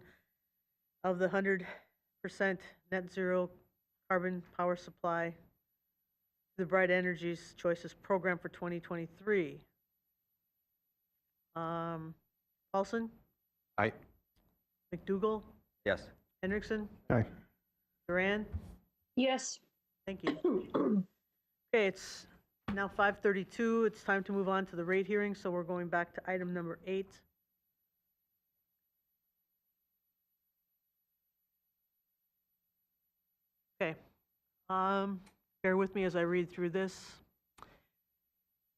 S1: of the 100% net zero carbon power supply, the Bright Energies Choices Program for 2023. Paulson,
S2: Aye.
S1: McDougal,
S9: Yes.
S1: Hendrickson,
S2: Aye.
S1: Duran.
S4: Yes.
S1: Thank you. Okay, it's now 5:32. It's time to move on to the rate hearing, so we're going back to item number 8. Okay. Bear with me as I read through this.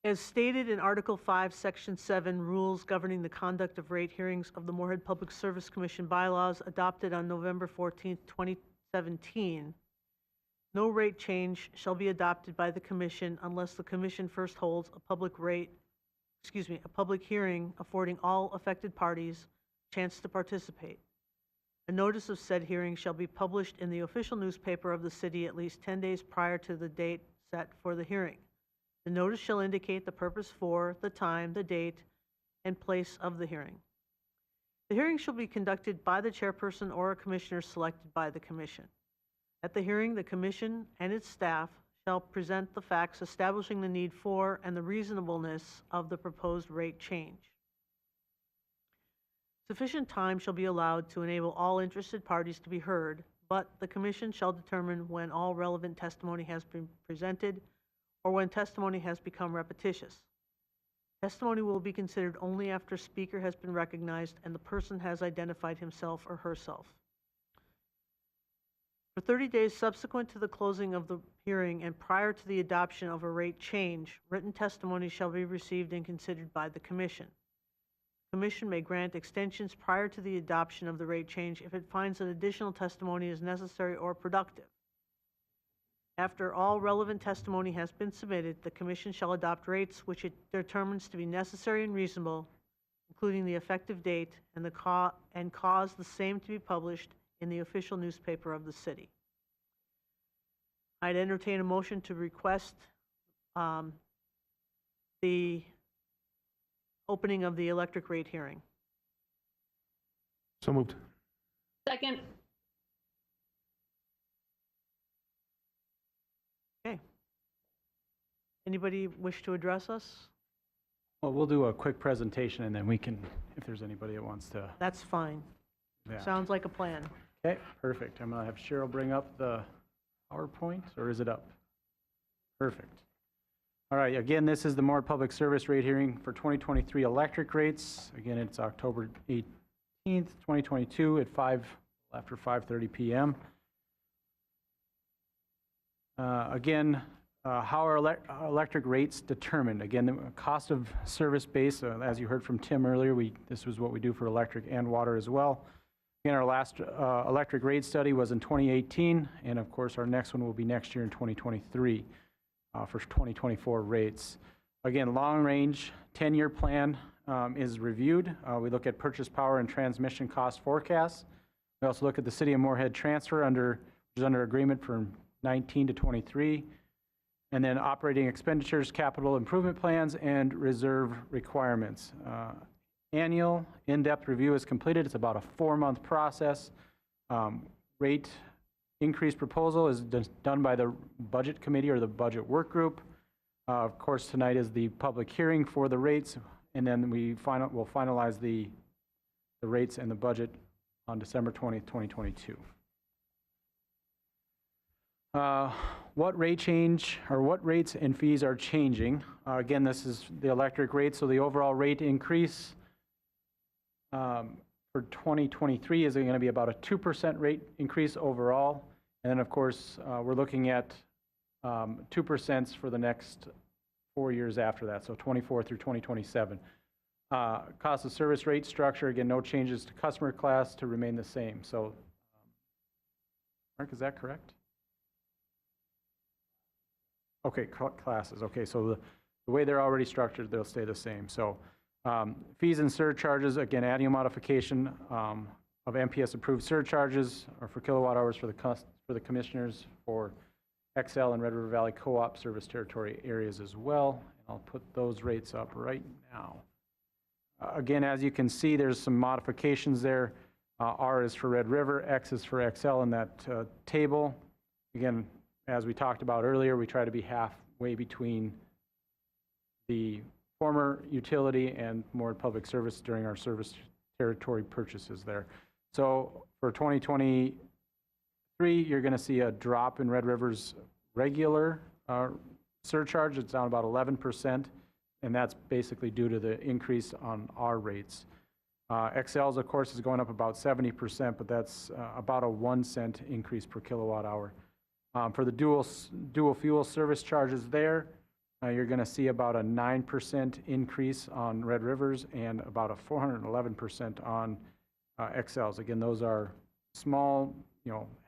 S1: As stated in Article 5, Section 7, Rules Governing the Conduct of Rate Hearings of the Moorhead Public Service Commission bylaws adopted on November 14, 2017, no rate change shall be adopted by the commission unless the commission first holds a public hearing affording all affected parties a chance to participate. A notice of said hearing shall be published in the official newspaper of the city at least 10 days prior to the date set for the hearing. The notice shall indicate the purpose for, the time, the date, and place of the hearing. The hearing shall be conducted by the chairperson or a commissioner selected by the commission. At the hearing, the commission and its staff shall present the facts establishing the need for and the reasonableness of the proposed rate change. Sufficient time shall be allowed to enable all interested parties to be heard, but the commission shall determine when all relevant testimony has been presented or when testimony has become repetitious. Testimony will be considered only after speaker has been recognized and the person has identified himself or herself. For 30 days subsequent to the closing of the hearing and prior to the adoption of a rate change, written testimony shall be received and considered by the commission. The commission may grant extensions prior to the adoption of the rate change if it finds that additional testimony is necessary or productive. After all relevant testimony has been submitted, the commission shall adopt rates which it determines to be necessary and reasonable, including the effective date and cause the same to be published in the official newspaper of the city. I'd entertain a motion to request the opening of the electric rate hearing.
S2: So moved.
S4: Second.
S1: Okay. Anybody wish to address us?
S5: Well, we'll do a quick presentation and then we can, if there's anybody that wants to.
S1: That's fine.
S5: Yeah.
S1: Sounds like a plan.
S5: Okay, perfect. I'm going to have Cheryl bring up the PowerPoint, or is it up? Perfect. All right, again, this is the Moorhead Public Service rate hearing for 2023 electric rates. Again, it's October 18th, 2022 at after 5:30 p.m. Again, how are electric rates determined? Again, the cost of service base, as you heard from Tim earlier, this was what we do for electric and water as well. Again, our last electric rate study was in 2018, and of course, our next one will be next year in 2023 for 2024 rates. Again, long-range 10-year plan is reviewed. We look at purchase power and transmission cost forecasts. We also look at the City of Moorhead transfer which is under agreement from 19 to 23, and then operating expenditures, capital improvement plans, and reserve requirements. Annual in-depth review is completed. It's about a 4-month process. Rate increase proposal is done by the budget committee or the budget work group. Of course, tonight is the public hearing for the rates, and then we'll finalize the rates and the budget on December 20th, 2022. What rate change or what rates and fees are changing? Again, this is the electric rate, so the overall rate increase for 2023 is going to be about a 2% rate increase overall. And then, of course, we're looking at 2% for the next 4 years after that, so 24 through 2027. Cost of service rate structure, again, no changes to customer class to remain the same. So, Mark, is that correct? Okay, classes. Okay, so the way they're already structured, they'll stay the same. So fees and surcharges, again, adding a modification of MPS approved surcharges or for kilowatt hours for the commissioners for XL and Red River Valley Co-op service territory areas as well. And I'll put those rates up right now. Again, as you can see, there's some modifications there. R is for Red River, X is for XL in that table. Again, as we talked about earlier, we try to be halfway between the former utility and Moorhead Public Service during our service territory purchases there. So for 2023, you're going to see a drop in Red River's regular surcharge. It's down about 11%, and that's basically due to the increase on our rates. XL's, of course, is going up about 70%, but that's about a 1 cent increase per kilowatt hour. For the dual fuel service charges there, you're going to see about a 9% increase on Red Rivers and about a 411% on XLs. Again, those are small,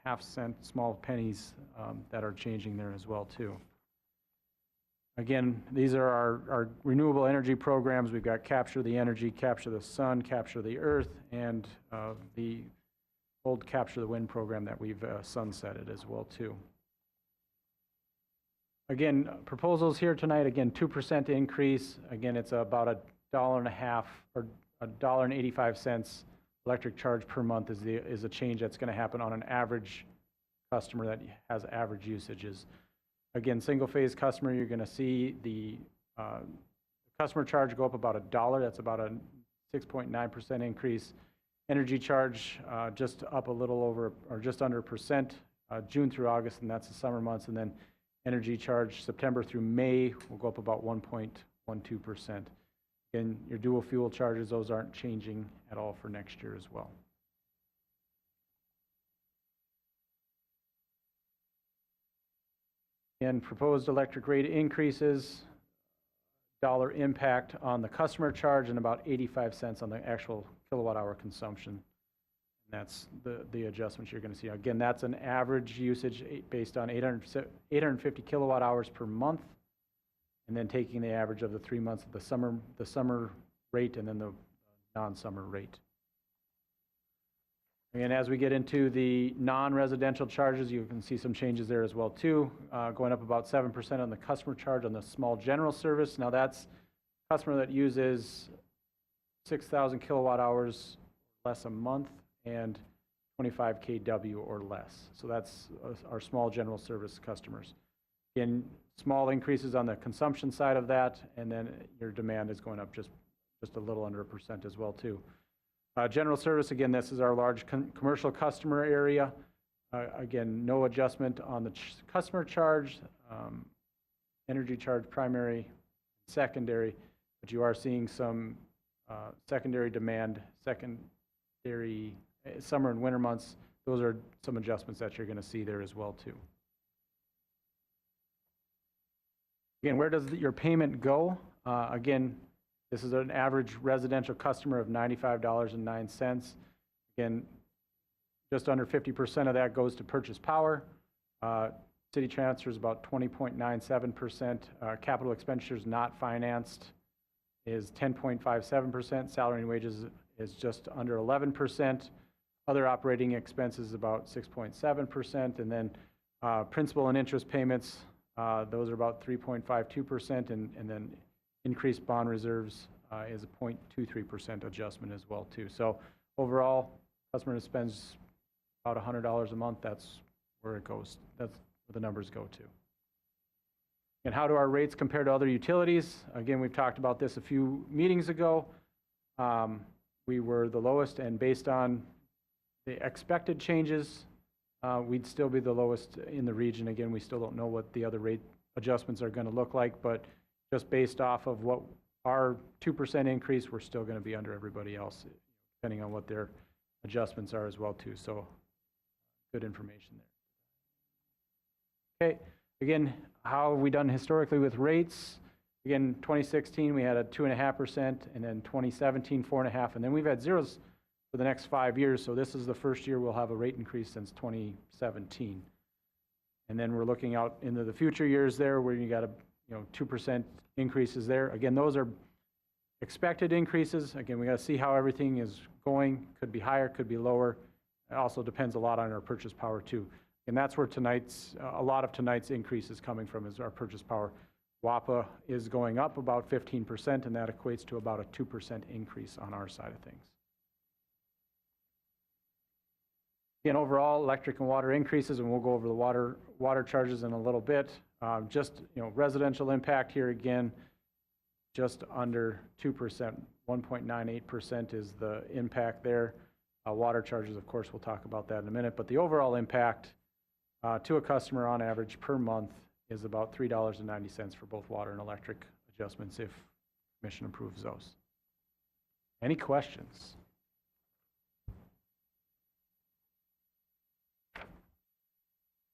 S5: half cent, small pennies that are changing there as well too. Again, these are our renewable energy programs. We've got Capture the Energy, Capture the Sun, Capture the Earth, and the old Capture the Wind program that we've sunsetted as well too. Again, proposals here tonight, again, 2% increase. Again, it's about $1.50 or $1.85 electric charge per month is a change that's going to happen on an average customer that has average usages. Again, single phase customer, you're going to see the customer charge go up about $1. That's about a 6.9% increase. Energy charge just up a little over or just under 1%, June through August, and that's the summer months. And then energy charge September through May will go up about 1.12%. Again, your dual fuel charges, those aren't changing at all for next year as well. And proposed electric rate increases, dollar impact on the customer charge, and about 85 cents on the actual kilowatt hour consumption. And that's the adjustments you're going to see. Again, that's an average usage based on 850 kilowatt hours per month, and then taking the average of the 3 months of the summer rate and then the non-summer rate. And as we get into the non-residential charges, you can see some changes there as well too, going up about 7% on the customer charge on the small general service. Now that's a customer that uses 6,000 kilowatt hours less a month and 25 kW or less. So that's our small general service customers. Again, small increases on the consumption side of that, and then your demand is going up just a little under 1% as well too. General service, again, this is our large commercial customer area. Again, no adjustment on the customer charge, energy charge primary, secondary, but you are seeing some secondary demand, secondary summer and winter months. Those are some adjustments that you're going to see there as well too. Again, where does your payment go? Again, this is an average residential customer of $95.09. Again, just under 50% of that goes to purchase power. City transfers about 20.97%. Capital expenditures not financed is 10.57%. Salary and wages is just under 11%. Other operating expenses about 6.7%. And then principal and interest payments, those are about 3.52%. And then increased bond reserves is a 0.23% adjustment as well too. So overall, customer spends about $100 a month. That's where it goes. That's where the numbers go to. And how do our rates compare to other utilities? Again, we've talked about this a few meetings ago. We were the lowest, and based on the expected changes, we'd still be the lowest in the region. Again, we still don't know what the other rate adjustments are going to look like, but just based off of what our 2% increase, we're still going to be under everybody else, depending on what their adjustments are as well too. So good information there. Okay, Again, how have we done historically with rates? Again, 2016, we had a 2.5%, and then 2017, 4.5%, and then we've had zeros for the next 5 years, so this is the first year we'll have a rate increase since 2017. And then we're looking out into the future years there where you got a 2% increases there. Again, those are expected increases. Again, we got to see how everything is going. Could be higher, could be lower. It also depends a lot on our purchase power too. And that's where a lot of tonight's increase is coming from, is our purchase power. WAPA is going up about 15%, and that equates to about a 2% increase on our side of things. Again, overall, electric and water increases, and we'll go over the water charges in a little bit. Just residential impact here again, just under 2%, 1.98% is the impact there. Water charges, of course, we'll talk about that in a minute, but the overall impact to a customer on average per month is about $3.90 for both water and electric adjustments if Commission approves those. Any questions?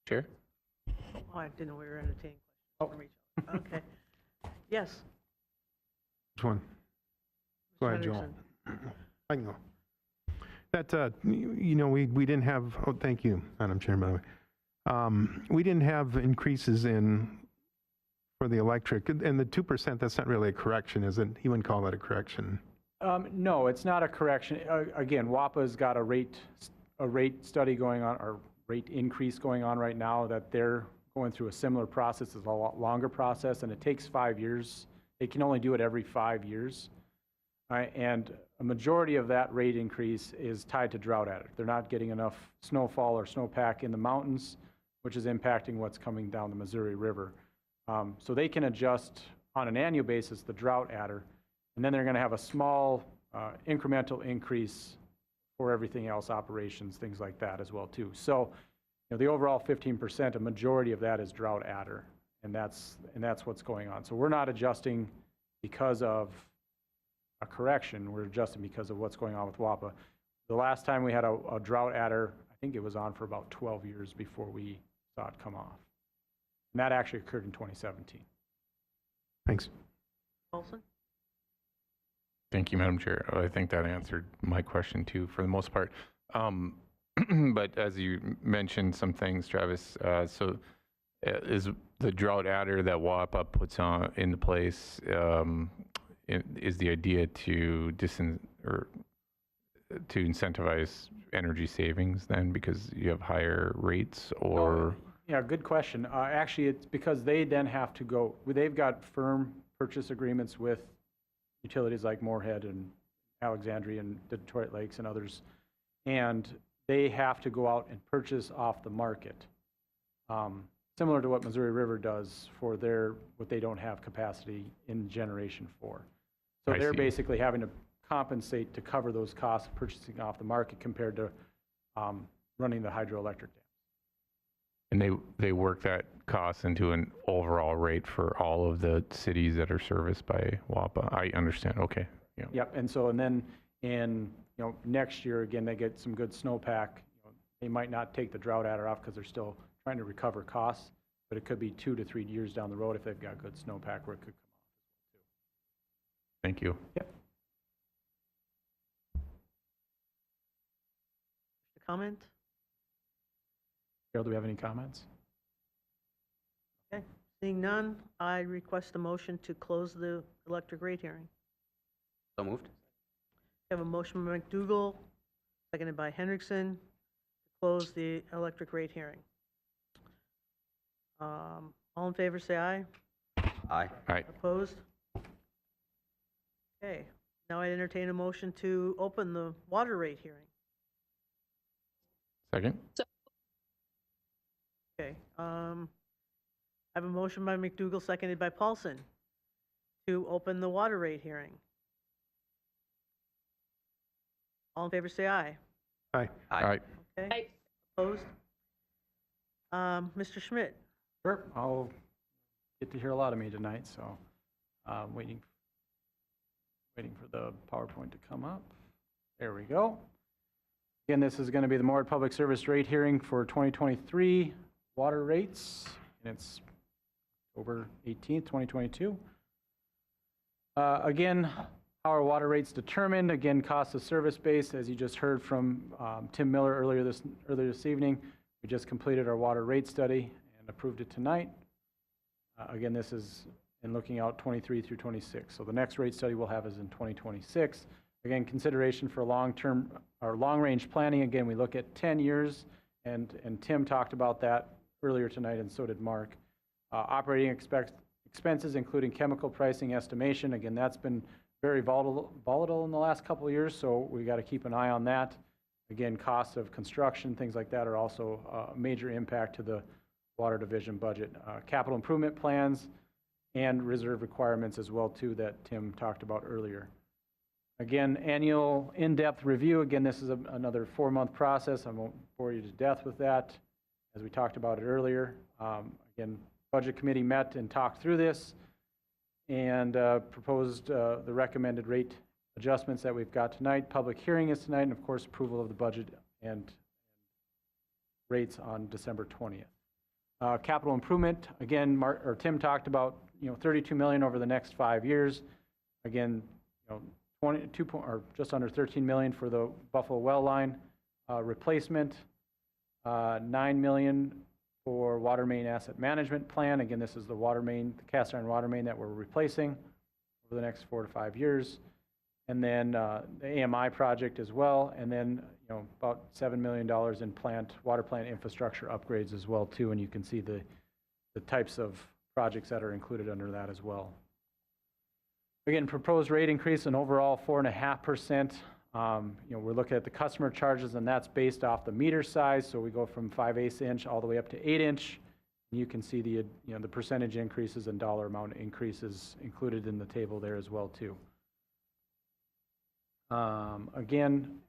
S7: Chair?
S1: Oh, I didn't know we were entertaining
S5: Oh.
S1: questions from each other. Okay. Yes.
S2: Which one? Go
S1: Mr.
S2: ahead, Joel.
S1: Henderson.
S2: I can go. That, we didn't have, oh, thank you, Madam Chair, by the way. We didn't have increases for the electric, and the 2%, that's not really a correction, is it? He wouldn't call that a correction.
S5: No, it's not a correction. Again, WAPA's got a rate study going on, or rate increase going on right now, that they're going through a similar process. It's a lot longer process, and it takes 5 years. They can only do it every 5 years. And a majority of that rate increase is tied to drought adder. They're not getting enough snowfall or snowpack in the mountains, which is impacting what's coming down the Missouri River. So they can adjust on an annual basis the drought adder, and then they're going to have a small incremental increase for everything else, operations, things like that as well too. So the overall 15%, a majority of that is drought adder, and that's what's going on. So we're not adjusting because of a correction, we're adjusting because of what's going on with WAPA. The last time we had a drought adder, I think it was on for about 12 years before we saw it come off. And that actually occurred in 2017.
S2: Thanks.
S1: Olson?
S10: Thank you, Madam Chair. I think that answered my question too, for the most part. But as you mentioned some things, Travis, is the drought adder that WAPA puts into place, is the idea to incentivize energy savings then, because you have higher rates, or?
S5: Yeah, good question. Actually, it's because they then have to they've got firm purchase agreements with utilities like Moorhead and Alexandria and Detroit Lakes and others, and they have to go out and purchase off the market, similar to what Missouri River does for what they don't have capacity in generation for. So they're basically having to compensate to cover those costs of purchasing off the market compared to running the hydroelectric dam.
S10: And they work that cost into an overall rate for all of the cities that are serviced by WAPA. I understand. Okay. Yeah.
S5: Yep. And then in next year again, they get some good snowpack. They might not take the drought adder off because they're still trying to recover costs, but it could be 2 to 3 years down the road if they've got good snowpack where it could come off.
S10: Thank you.
S5: Yep.
S1: Comment?
S5: Carol, do we have any comments?
S1: Okay. Seeing none, I request a motion to close the electric rate hearing.
S9: So moved.
S1: I have a motion by McDougall, seconded by Hendrickson, to close the electric rate hearing. All in favor, say aye.
S9: Aye.
S10: Aye.
S1: Opposed? Okay. Now I entertain a motion to open the water rate hearing.
S10: Second?
S1: Okay. I have a motion by McDougall, seconded by Paulson, to open the water rate hearing. All in favor, say aye.
S2: Aye.
S10: Aye.
S1: Okay.
S4: Aye.
S1: Opposed? Mr. Schmidt?
S5: Sure. I'll get to hear a lot of me tonight, so waiting for the PowerPoint to come up. There we go. Again, this is going to be the Moorhead Public Service rate hearing for 2023 water rates, and it's October 18th, 2022. Again, how are water rates determined? Again, cost of service base, as you just heard from Tim Miller earlier this evening. We just completed our water rate study and approved it tonight. Again, this is in looking out 23 through 26. So the next rate study we'll have is in 2026. Again, consideration for long-term or long-range planning. Again, we look at 10 years, and Tim talked about that earlier tonight, and so did Mark. Operating expenses, including chemical pricing estimation. Again, that's been very volatile in the last couple of years, so we got to keep an eye on that. Again, costs of construction, things like that are also a major impact to the Water Division budget. Capital improvement plans and reserve requirements as well, too, that Tim talked about earlier. Again, annual in-depth review. Again, this is another 4-month process. I won't bore you to death with that, as we talked about it earlier. Again, Budget Committee met and talked through this and proposed the recommended rate adjustments that we've got tonight. Public hearing is tonight, and of course, approval of the budget and rates on December 20th. Capital improvement, again, Tim talked about, $32 million over the next 5 years. Again, just under $13 million for the Buffalo well line replacement, $9 million for water main asset management plan. Again, this is the water main, the cast iron water main that we're replacing over the next 4 to 5 years. And then the AMI project as well. And then, about $7 million in water plant infrastructure upgrades as well, too. And you can see the types of projects that are included under that as well. Again, proposed rate increase, an overall 4.5%. We're looking at the customer charges, and that's based off the meter size. So we go from 5/8 inch all the way up to 8 inch. And you can see the percentage increases and dollar amount increases included in the table there as well, too. Again,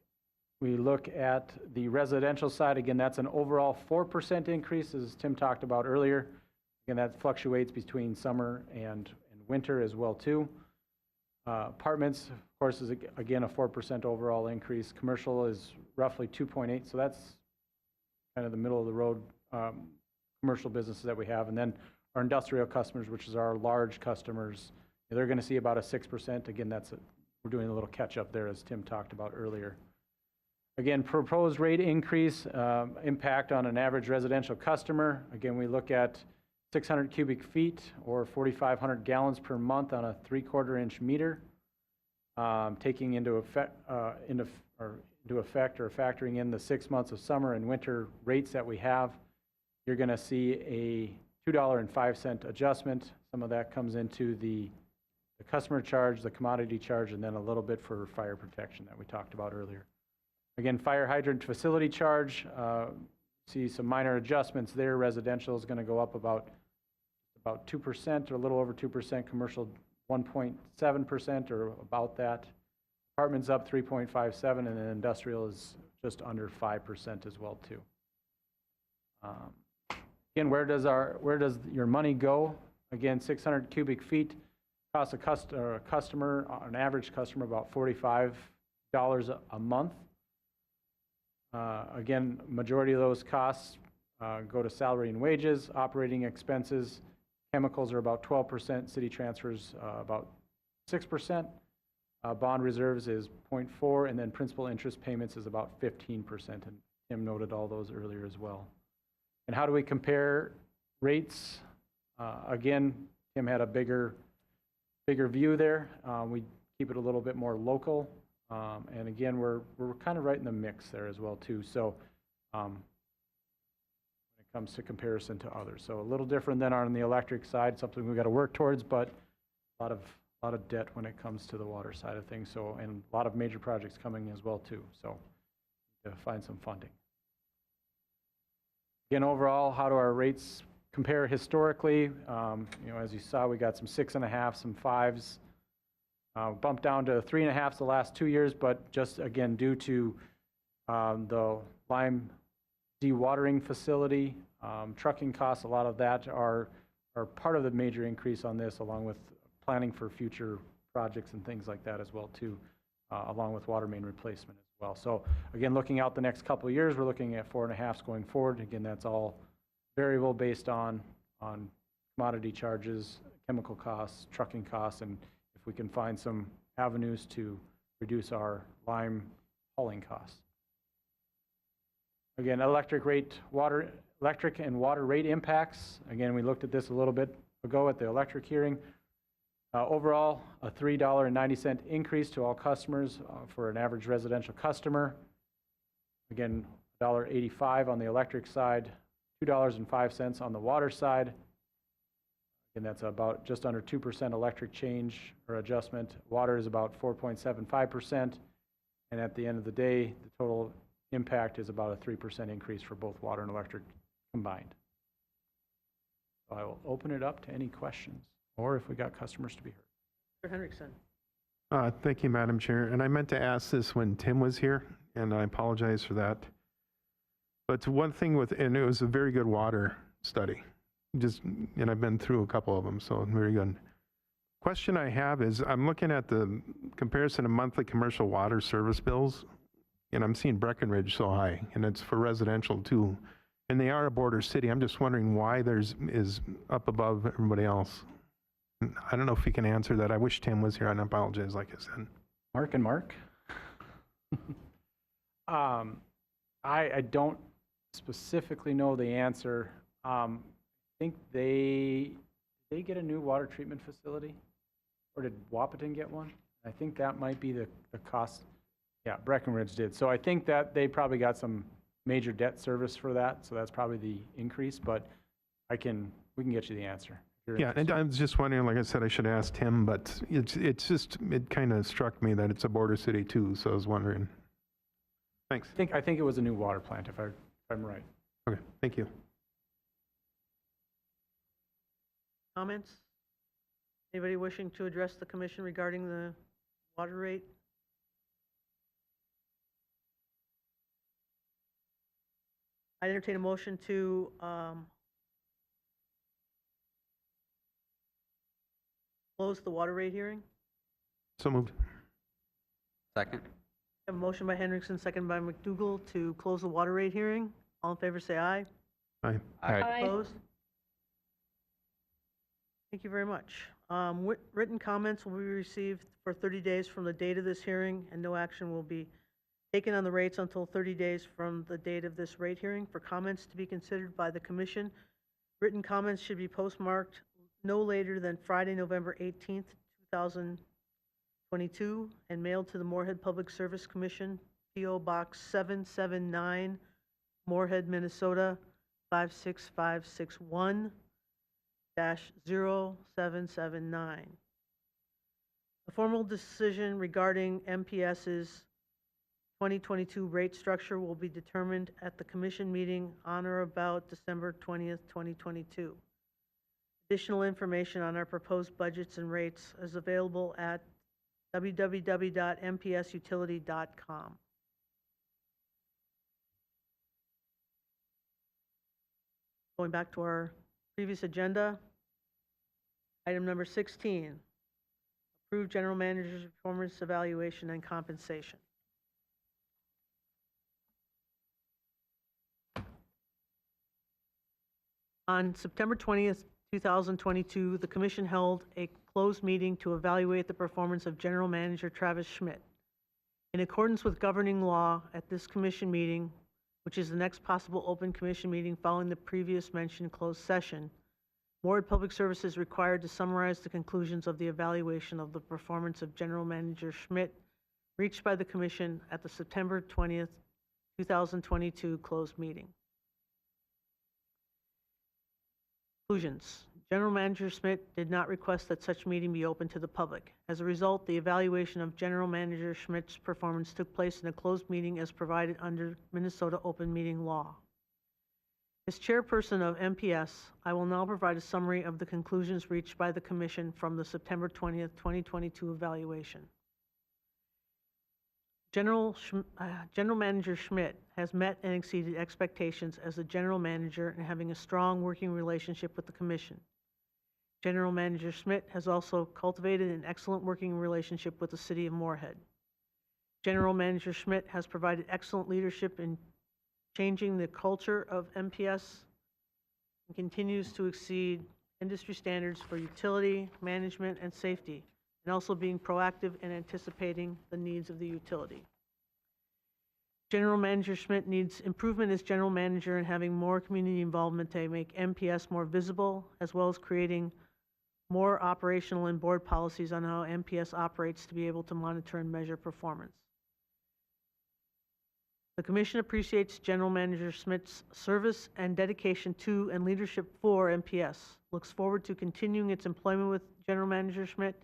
S5: we look at the residential side. Again, that's an overall 4% increase, as Tim talked about earlier. Again, that fluctuates between summer and winter as well, too. Apartments, of course, is again a 4% overall increase. Commercial is roughly 2.8, so that's kind of the middle of the road commercial businesses that we have. And then our industrial customers, which is our large customers, they're going to see about a 6%. Again, we're doing a little catch up there, as Tim talked about earlier. Again, proposed rate increase, impact on an average residential customer. Again, we look at 600 cubic feet or 4,500 gallons per month on a 3/4 inch meter, taking into effect or factoring in the 6 months of summer and winter rates that we have. You're going to see a $2.05 adjustment. Some of that comes into the customer charge, the commodity charge, and then a little bit for fire protection that we talked about earlier. Again, fire hydrant facility charge, see some minor adjustments there. Residential is going to go up about 2% or a little over 2%. Commercial 1.7% or about that. Apartments up 3.57%, and then industrial is just under 5% as well, too. Again, where does your money go? Again, 600 cubic feet costs a customer, an average customer, about $45 a month. Again, majority of those costs go to salary and wages, operating expenses. Chemicals are about 12%, city transfers about 6%. Bond reserves is 0.4%, and then principal interest payments is about 15%. And Tim noted all those earlier as well. And how do we compare rates? Again, Tim had a bigger view there. We keep it a little bit more local. And again, we're kind of right in the mix there as well, too. So when it comes to comparison to others. So a little different than on the electric side, something we've got to work towards, but a lot of debt when it comes to the water side of things. So, and a lot of major projects coming as well, too. So to find some funding. Again, overall, how do our rates compare historically? As you saw, we got some 6.5, some 5s. Bumped down to 3.5 the last 2 years, but just again due to the Lime dewatering facility, trucking costs, a lot of that are part of the major increase on this, along with planning for future projects and things like that as well, too, along with water main replacement as well. So again, looking out the next couple of years, we're looking at 4.5s going forward. Again, that's all variable based on commodity charges, chemical costs, trucking costs, and if we can find some avenues to reduce our lime hauling costs. Again, electric and water rate impacts. Again, we looked at this a little bit ago at the electric hearing. Overall, a $3.90 increase to all customers for an average residential customer. Again, $1.85 on the electric side, $2.05 on the water side. And that's about just under 2% electric change or adjustment. Water is about 4.75%. And at the end of the day, the total impact is about a 3% increase for both water and electric combined. So I will open it up to any questions, or if we got customers to be heard.
S1: Mr. Hendrickson.
S2: Thank you, Madam Chair. And I meant to ask this when Tim was here, and I apologize for that. But one thing and it was a very good water study. And I've been through a couple of them, so very good. Question I have is, I'm looking at the comparison of monthly commercial water service bills, and I'm seeing Breckenridge so high, and it's for residential too. And they are a border city. I'm just wondering why theirs is up above everybody else. I don't know if you can answer that. I wish Tim was here, and I apologize, like I said.
S5: Mark and Mark? I don't specifically know the answer. I think they get a new water treatment facility, or did Wahpeton get one? I think that might be the cost. Yeah, Breckenridge did. So I think that they probably got some major debt service for that, so that's probably the increase, but we can get you the answer.
S2: Yeah, and I was just wondering, like I said, I should ask Tim, but it kind of struck me that it's a border city too, so I was wondering. Thanks.
S5: I think it was a new water plant, if I'm right.
S2: Okay, thank you.
S1: Comments? Anybody wishing to address the commission regarding the water rate? I entertain a motion to close the water rate hearing.
S2: So moved.
S9: Second.
S1: I have a motion by Hendrickson, second by McDougall to close the water rate hearing. All in favor, say aye.
S2: Aye.
S4: Aye.
S1: Opposed? Thank you very much. Written comments will be received for 30 days from the date of this hearing, and no action will be taken on the rates until 30 days from the date of this rate hearing. For comments to be considered by the commission, written comments should be postmarked no later than Friday, November 18th, 2022, and mailed to the Moorhead Public Service Commission, P.O. Box 779, Moorhead, Minnesota 56561-0779. A formal decision regarding MPS's 2022 rate structure will be determined at the commission meeting on or about December 20th, 2022. Additional information on our proposed budgets and rates is available at www.mpsutility.com. Going back to our previous agenda, item number 16, approve general manager's performance evaluation and compensation. On September 20th, 2022, the commission held a closed meeting to evaluate the performance of General Manager Travis Schmidt. In accordance with governing law, at this commission meeting, which is the next possible open commission meeting following the previous mentioned closed session, Moorhead Public Service is required to summarize the conclusions of the evaluation of the performance of General Manager Schmidt reached by the commission at the September 20th, 2022 closed meeting. Conclusions. General Manager Schmidt did not request that such meeting be open to the public. As a result, the evaluation of General Manager Schmidt's performance took place in a closed meeting as provided under Minnesota open meeting law. As chairperson of MPS, I will now provide a summary of the conclusions reached by the commission from the September 20th, 2022 evaluation. General Manager Schmidt has met and exceeded expectations as a general manager and having a strong working relationship with the commission. General Manager Schmidt has also cultivated an excellent working relationship with the city of Moorhead. General Manager Schmidt has provided excellent leadership in changing the culture of MPS and continues to exceed industry standards for utility, management, and safety, and also being proactive and anticipating the needs of the utility. General Manager Schmidt needs improvement as general manager and having more community involvement to make MPS more visible, as well as creating more operational and board policies on how MPS operates to be able to monitor and measure performance. The Commission appreciates General Manager Schmidt's service and dedication to and leadership for MPS, looks forward to continuing its employment with General Manager Schmidt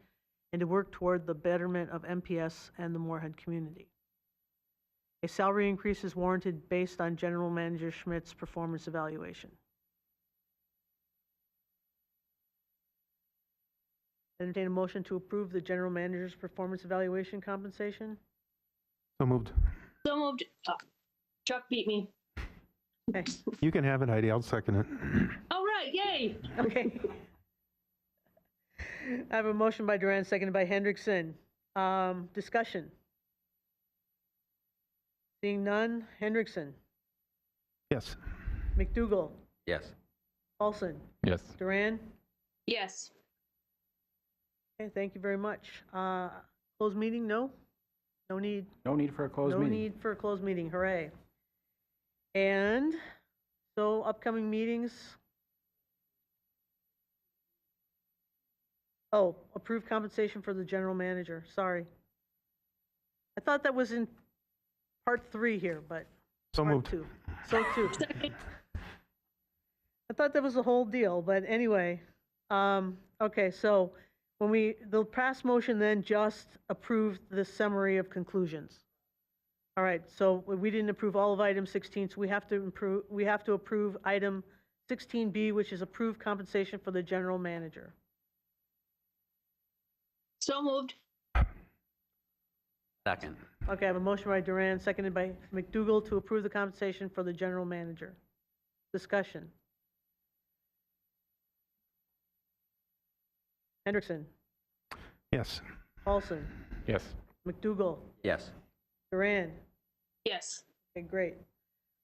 S1: and to work toward the betterment of MPS and the Moorhead community. A salary increase is warranted based on General Manager Schmidt's performance evaluation. Entertain a motion to approve the General Manager's performance evaluation compensation.
S2: So moved.
S4: So moved. Oh, Chuck beat me.
S1: Okay.
S2: You can have it, Heidi. I'll second it.
S4: All right, yay.
S1: Okay. I have a motion by Duran, seconded by Hendrickson. Discussion. Seeing none. Hendrickson.
S2: Yes.
S1: McDougall.
S9: Yes.
S1: Paulson.
S10: Yes.
S1: Duran.
S4: Yes.
S1: Okay, thank you very much. Closed meeting? No? No need?
S5: No need for a closed meeting.
S1: No need for a closed meeting. Hooray. And so upcoming meetings. Oh, approved compensation for the general manager. Sorry. I thought that was in part 3 here, but
S2: So
S1: part
S2: moved.
S1: 2. So 2. I thought that was the whole deal, but anyway. Okay, so the past motion then just approved the summary of conclusions. All right, so we didn't approve all of item 16, so we have to approve item 16B, which is approved compensation for the general manager.
S4: So moved.
S9: Second.
S1: Okay, I have a motion by Duran, seconded by McDougall to approve the compensation for the general manager. Discussion. Hendrickson.
S2: Yes.
S1: Paulson.
S10: Yes.
S1: McDougall.
S9: Yes.
S1: Duran.
S4: Yes.
S1: Okay, great.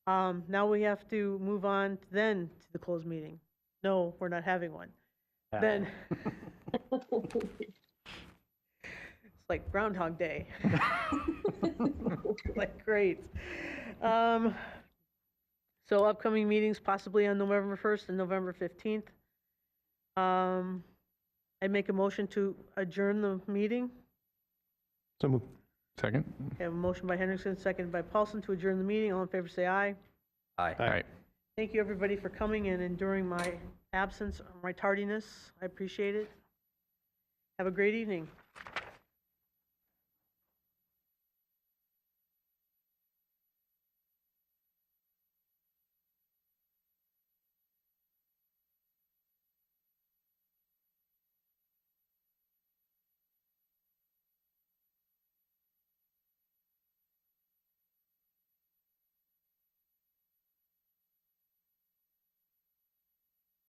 S1: Now we have to move on then to the closed meeting. No, we're not having one. Then, it's like Groundhog Day. Like, great. So upcoming meetings possibly on November 1st and November 15th. I'd make a motion to adjourn the meeting.
S2: So moved.
S10: Second?
S1: I have a motion by Hendrickson, seconded by Paulson to adjourn the meeting. All in favor, say aye.
S9: Aye.
S10: All right.
S1: Thank you, everybody, for coming and enduring my absence or my tardiness. I appreciate it. Have a great evening.